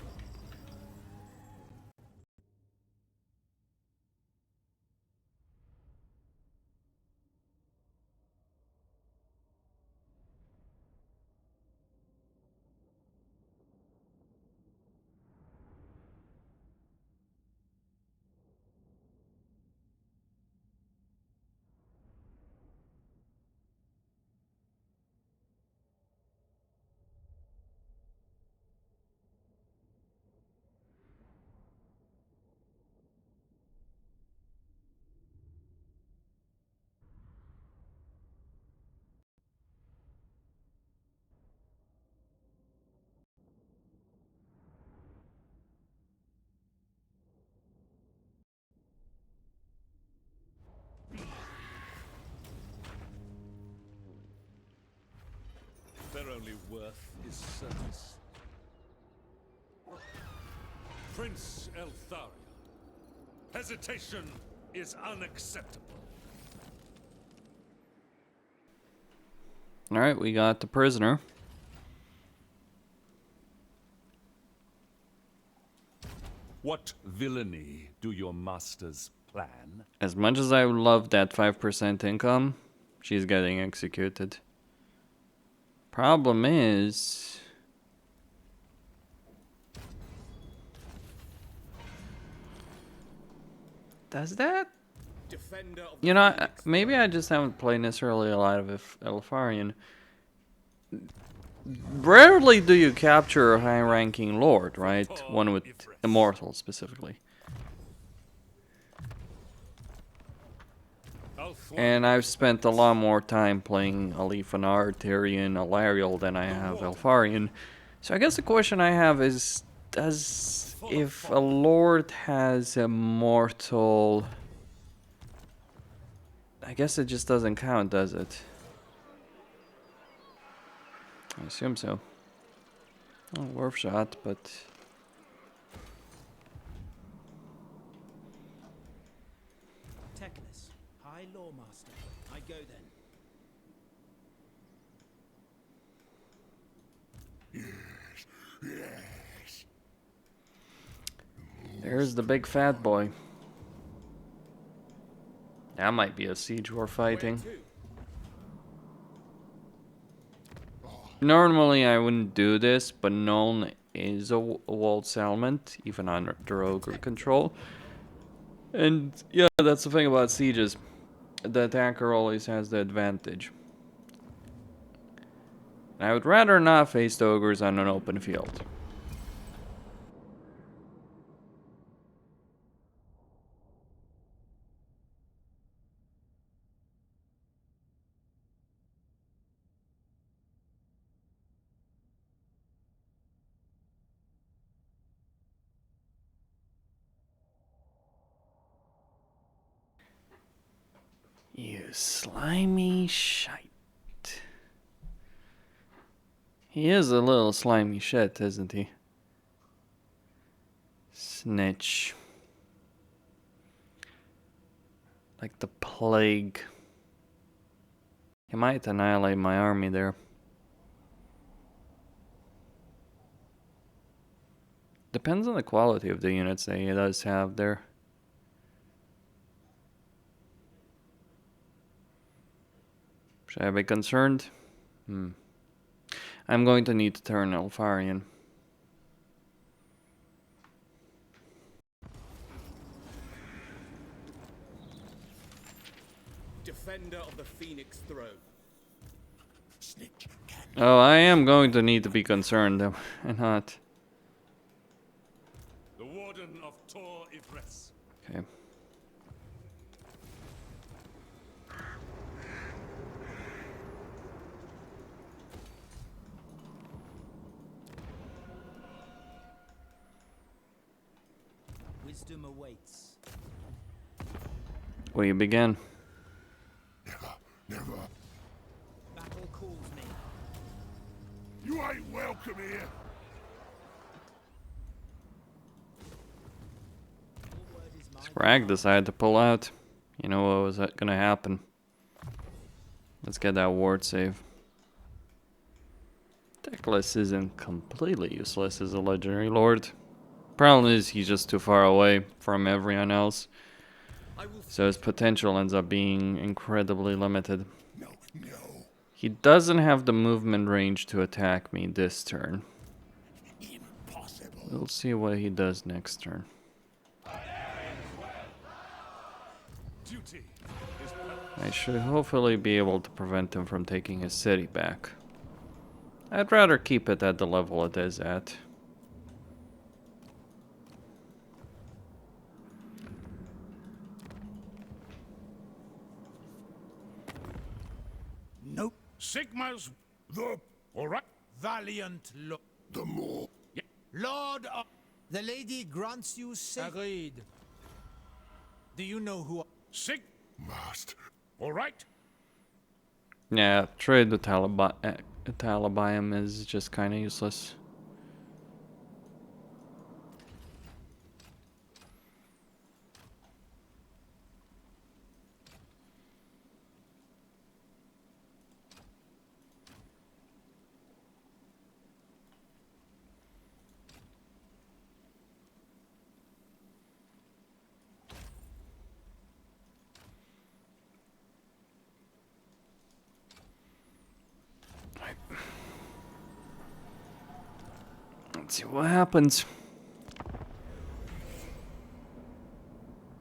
Their only worth is service. Prince Eltharion. Hesitation is unacceptable. Alright, we got the prisoner. What villainy do your masters plan? As much as I would love that 5% income, she's getting executed. Problem is... Does that? Defender of You know, maybe I just haven't played necessarily a lot of Eltharion. Rarely do you capture a high-ranking lord, right? One with immortal specifically. And I've spent a lot more time playing Alifanar, Tyrion, Alariel than I have Eltharion. So I guess the question I have is, if a lord has a mortal... I guess it just doesn't count, does it? I assume so. Oh, worth shot, but... Techless, High Lawmaster. I go then. There's the big fat boy. That might be a siege we're fighting. Normally I wouldn't do this, but Nuln is a walled settlement, even under ogre control. And yeah, that's the thing about sieges. The attacker always has the advantage. I would rather not face the ogres on an open field. You slimy shite. He is a little slimy shit, isn't he? Snitch. Like the plague. He might annihilate my army there. Depends on the quality of the units that he does have there. Should I be concerned? I'm going to need to turn Eltharion. Defender of the Phoenix Throne. Oh, I am going to need to be concerned, am I not? The Warden of Tor Ivres. Okay. Wisdom awaits. We begin. Never. Battle calls me. You ain't welcome here. Sprag decided to pull out. You know what was gonna happen. Let's get that ward save. Teclis isn't completely useless as a legendary lord. Problem is he's just too far away from everyone else. So his potential ends up being incredibly limited. No. He doesn't have the movement range to attack me this turn. Impossible. We'll see what he does next turn. Duty is I should hopefully be able to prevent him from taking his city back. I'd rather keep it at the level it is at. Nope. Sigma's The all right. Valiant Lord. the more. Lord of... The lady grants you safety. Agreed. Do you know who... Sig Must. all right. Yeah, trade with Talabium is just kind of useless. Let's see what happens.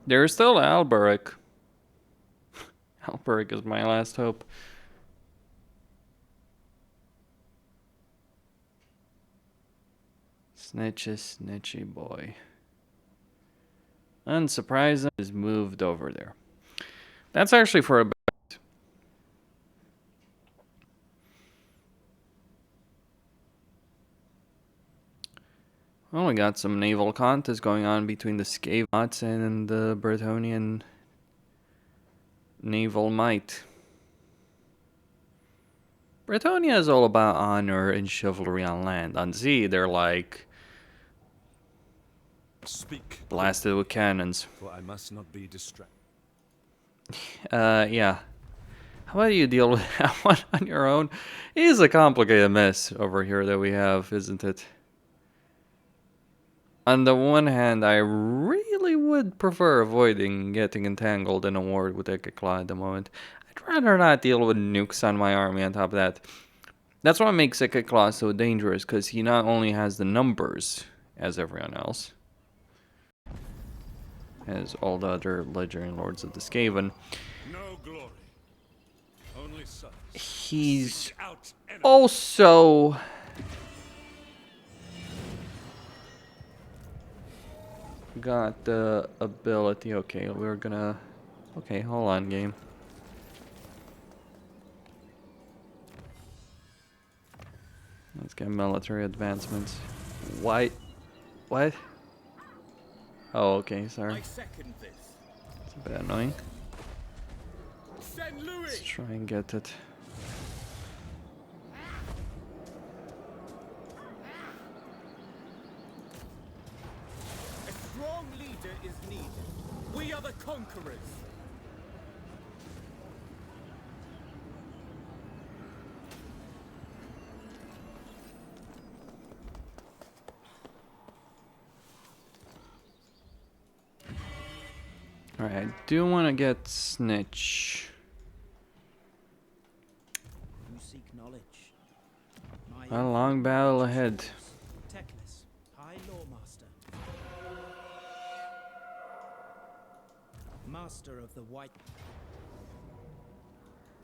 There's still Alberic. Alberic is my last hope. Snitchy boy. Unsurprising is moved over there. That's actually for a bit. Well, we got some naval contest going on between the Skavenblight and the Bretonnian naval might. Bretonnia is all about honor and chivalry on land. On sea, they're like Speak. blasted with cannons. For I must not be distracted. Yeah. How about you deal with that one on your own? It is a complicated mess over here that we have, isn't it? On the one hand, I really would prefer avoiding getting entangled in a war with Ekekla at the moment. I'd rather not deal with nukes on my army on top of that. That's what makes Ekekla so dangerous, because he not only has the numbers as everyone else, as all the other legendary lords of the Skaven, No glory. Only sons. he's Seek out enemies. also got the ability. Okay, we're gonna. Okay, hold on, game. Let's get military advancements. Why? What? Oh, okay, sorry. I second this. It's a bit annoying. Send Let's Louis. try and get it. A strong leader is needed. We are the conquerors. Alright, I do want to get Snitch. You seek knowledge. My A long battle ahead. Teclis, High Lawmaster. Master of the White.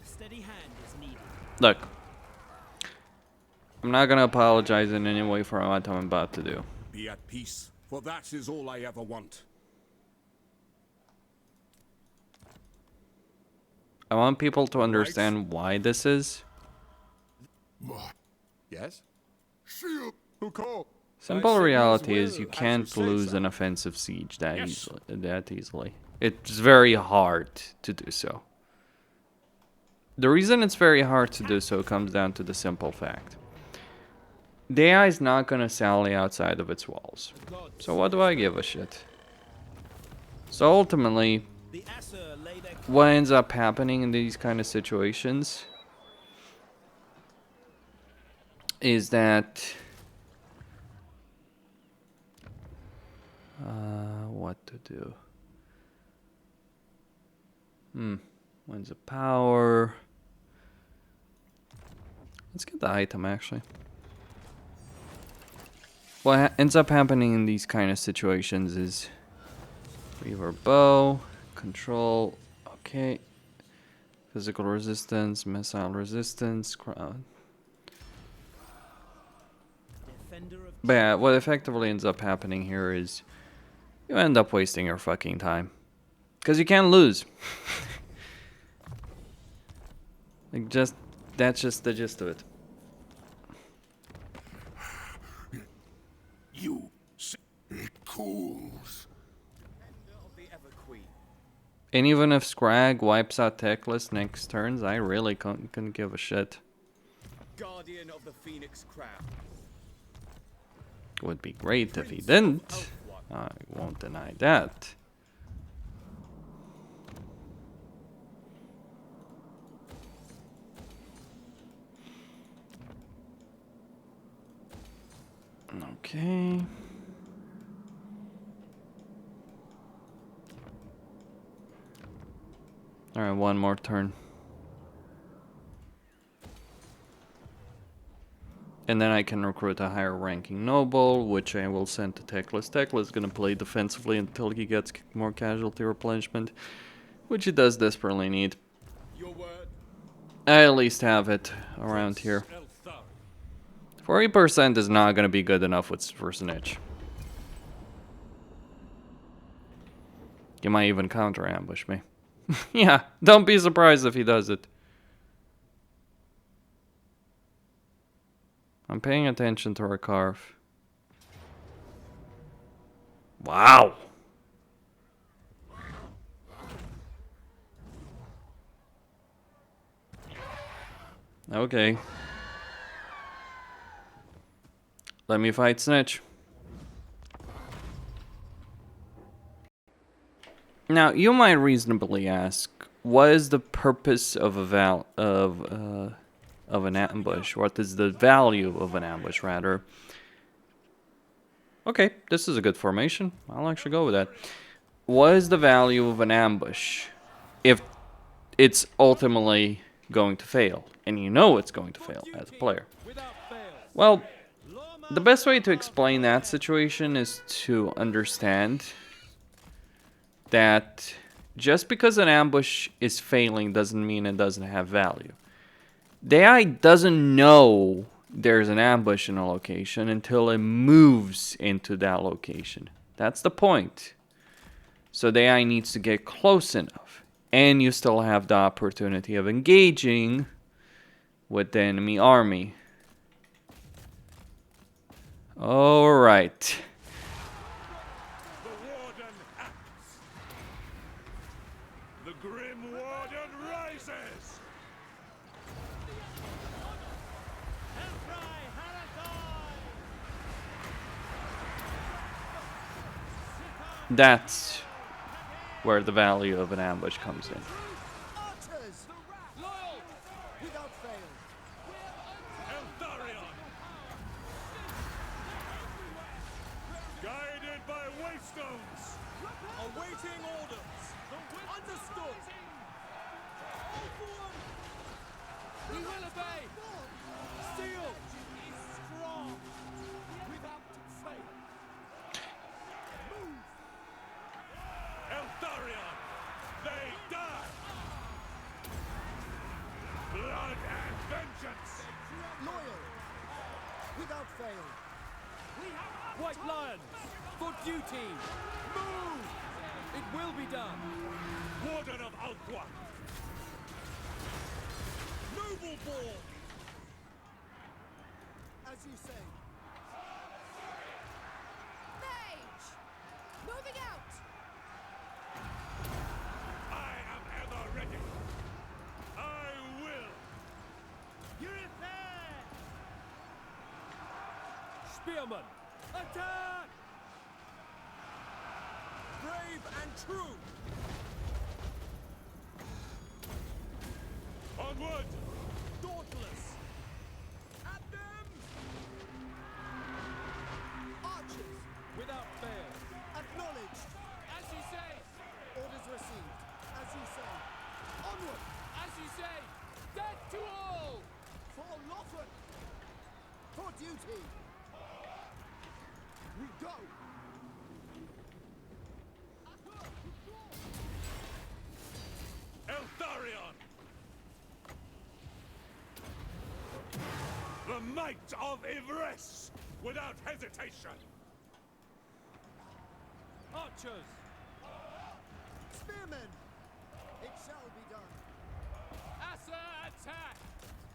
A steady hand is needed. Look. I'm not gonna apologize in any way for what I'm about to do. Be at peace, for that is all I ever want. I want people to understand why this is. Yes? Ship, who called? Simple said reality as is you well as can't you say lose so. an offensive siege that Yes. easily. It's very hard to do so. The reason it's very hard to do so comes down to the simple fact. The AI is not gonna sally outside of its walls. So what do I give a shit? So ultimately, The Asser lay their what ends up happening in these kind of situations is that what to do? When's the power? Let's get the item actually. What ends up happening in these kind of situations is Reaver bow, control, okay. Physical resistance, missile resistance, crown. defender of But yeah, what effectively ends up happening here is you end up wasting your fucking time. Because you can't lose. Like, that's just the gist of it. You say it cools. Defender of the Ever Queen. And even if Scrag wipes out Teclis next turns, I really couldn't give a shit. Guardian of the Phoenix Crown. Would be great if he didn't. I won't deny that. Okay. Alright, one more turn. And then I can recruit a higher ranking noble, which I will send to Teclis. Teclis is going to play defensively until he gets more casualty replenishment, which he does desperately need. Your word. I at least have it around here. Eltharion. 40% is not going to be good enough with for Snitch. He might even counter ambush me. Yeah, don't be surprised if he does it. I'm paying attention to her carve. Wow. Okay. Let me fight Snitch. Now, you might reasonably ask, what is the purpose of an ambush? What is the value of an ambush, rather? Okay, this is a good formation. I'll actually go with that. What is the value of an ambush if it's ultimately going to fail? And you know it's going to fail as a player. Well, the best way to explain that situation is to understand that just because an ambush is failing doesn't mean it doesn't have value. The AI doesn't know there's an ambush in a location until it moves into that location. That's the point. So the AI needs to get close enough. And you still have the opportunity of engaging with the enemy army. Alright. The Warden acts. The Grim Warden rises. That's where the value of an ambush comes in. Archers! Loyal! Without fail! Eltharion. Guided by waystones. Awaiting orders. Understood. We will obey. Steel is strong. Without fail! Eltharion. They die. Blood and vengeance. Loyal! Without fail! White Lions, for duty. Move! It will be done. Warden of Alqua. Noble born. As you say. Mage! Moving out! I am ever ready. I will. Spearman, attack! Brave and true. Onward. Dauntless. At them! Archers! Without fail. Acknowledged! As you say. Orders received. As you say. Onward! As you say. Death to all! For Lothan! For duty! We go! Eltharion. The might of Ivres, without hesitation. Archers. Spearmen! It shall be done. Asa attack!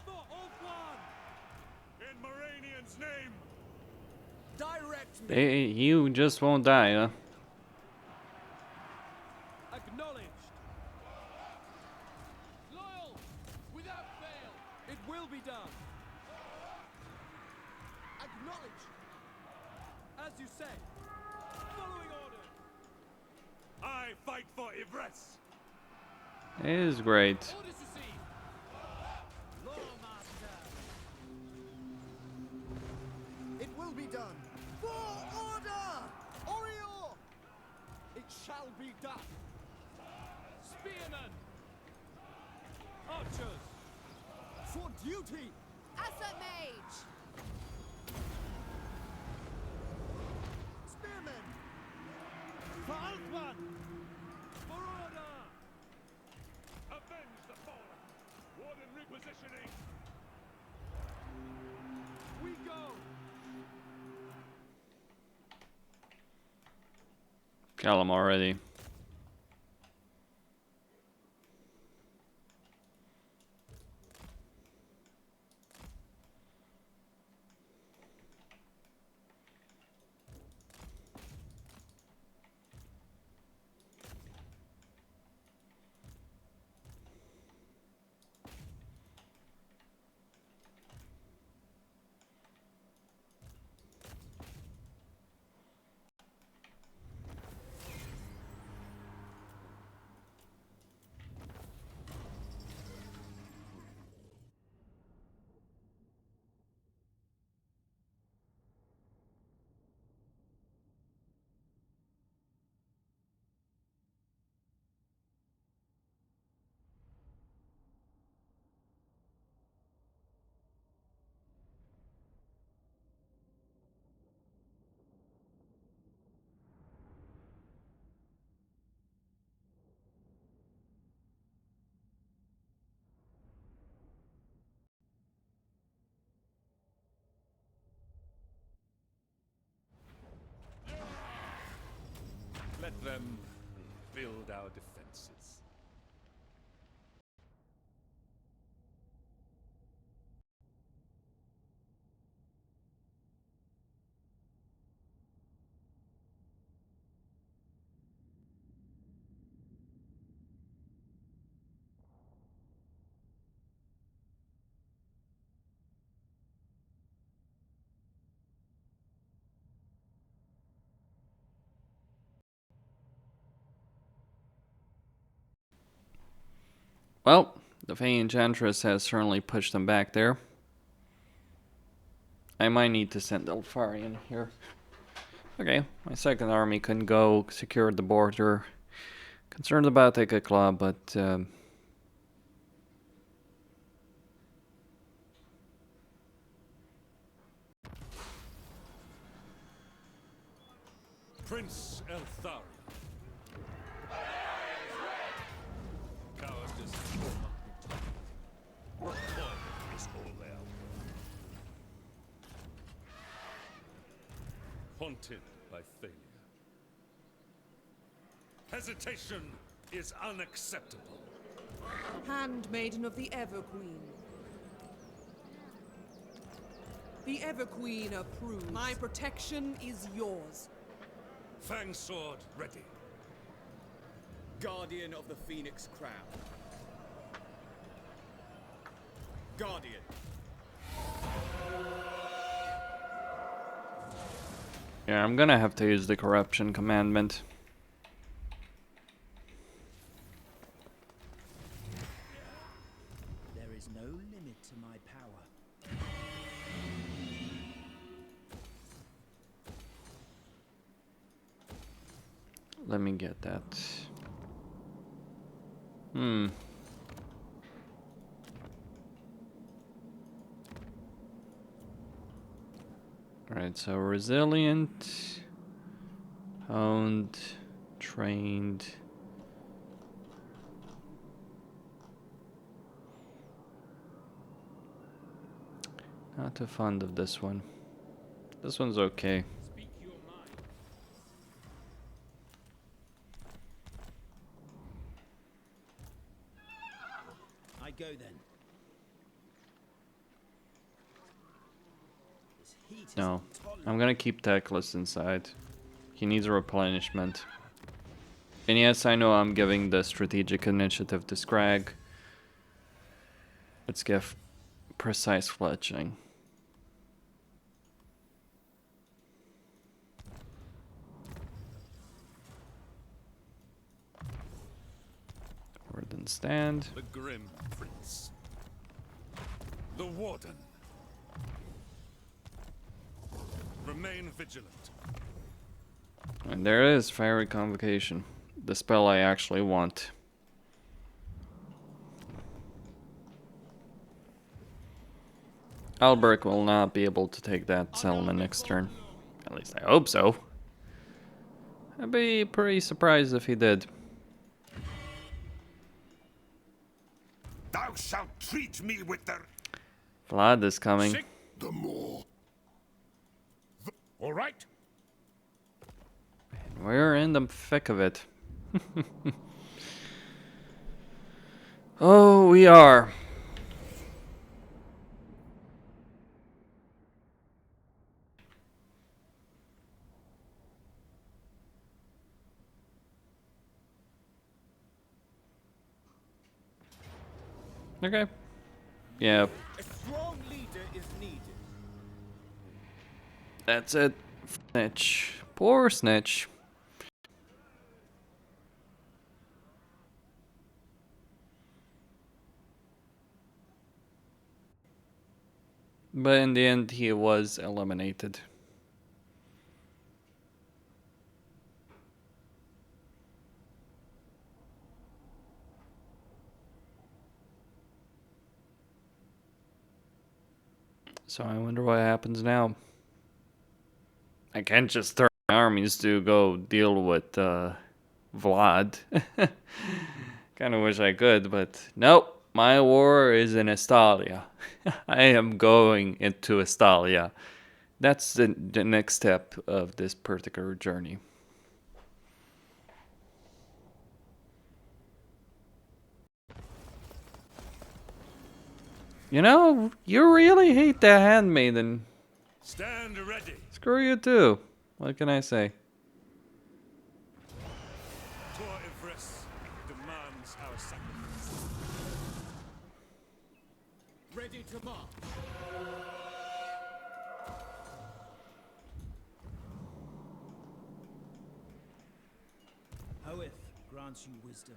For Ulthuan. In Moranian's name. Direct me. You just won't die, huh? Acknowledged. Loyal! Without fail! It will be done. Acknowledged! As you say. Following orders. I fight for Ivres. It is great. Orders received! It will be done. For order! Orior! It shall be done. Spearmen! Archers. For duty! Asa Mage! Spearmen! For Ulthuan. For order. Avenge the fallen. Warden repositioning. We go. Kill him already. build our defenses. Well, the Fey Enchantress has certainly pushed them back there. I might need to send Eltharion here. Okay, my second army can go secure the border. Concerned about Eka Club, but Prince Eltharion. Cowardice or toil is all there. Haunted by failure. Hesitation is unacceptable. Handmaiden of the Everqueen. The Everqueen approves. My protection is yours. Fang sword ready. Guardian of the Phoenix Crown. Guardian. yeah, I'm gonna have to use the corruption commandment. There is no limit to my power. Let me get that. Alright, so resilient, honed, trained. Not too fond of this one. This one's okay. Speak your mind. I go then. This heat is No, intolerable. I'm gonna keep Teclis inside. He needs a replenishment. And yes, I know I'm giving the strategic initiative to Scrag. Let's give precise fletching. Warden stand. The Grim Prince. The Warden. Remain vigilant. And there it is, Fiery Convocation. The spell I actually want. Alberic will not be able to take that settlement next turn. At least I hope so. I'd be pretty surprised if he did. Thou shalt treat me with the... Vlad is coming. The more... All right. We're in the thick of it. Oh, we are. Okay. Yeah, A strong leader is needed. that's it. Snitch. Poor Snitch. But in the end, he was eliminated. So I wonder what happens now. I can't just turn my armies to go deal with Vlad. Kind of wish I could, but nope. My war is in Estalia. I am going into Estalia. That's the next step of this particular journey. You know, you really hate the handmaiden. Stand ready. Screw you too. What can I say? Tor Ivres demands our sacrifice. Ready to march. Hoeth grants you wisdom.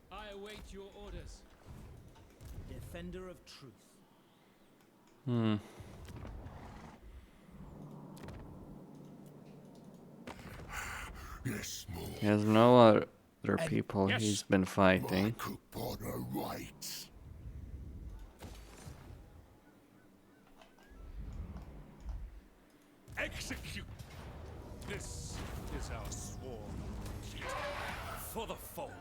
I await your orders. Defender of truth. Yes, more. He has no other people Yes. he's been My fighting. Kupana rights. Execute. This is our sworn duty. For the foe.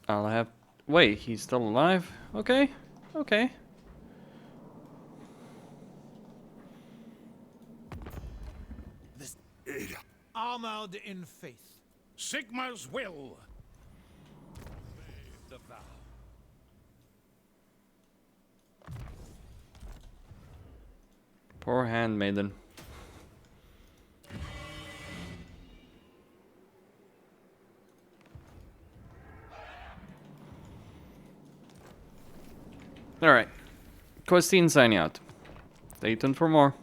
I'll have... Wait, he's still alive? Okay, okay. Armored in faith. Sigma's will. Obey the vow. Poor handmaiden. Alright. Questine signing out. Stay tuned for more.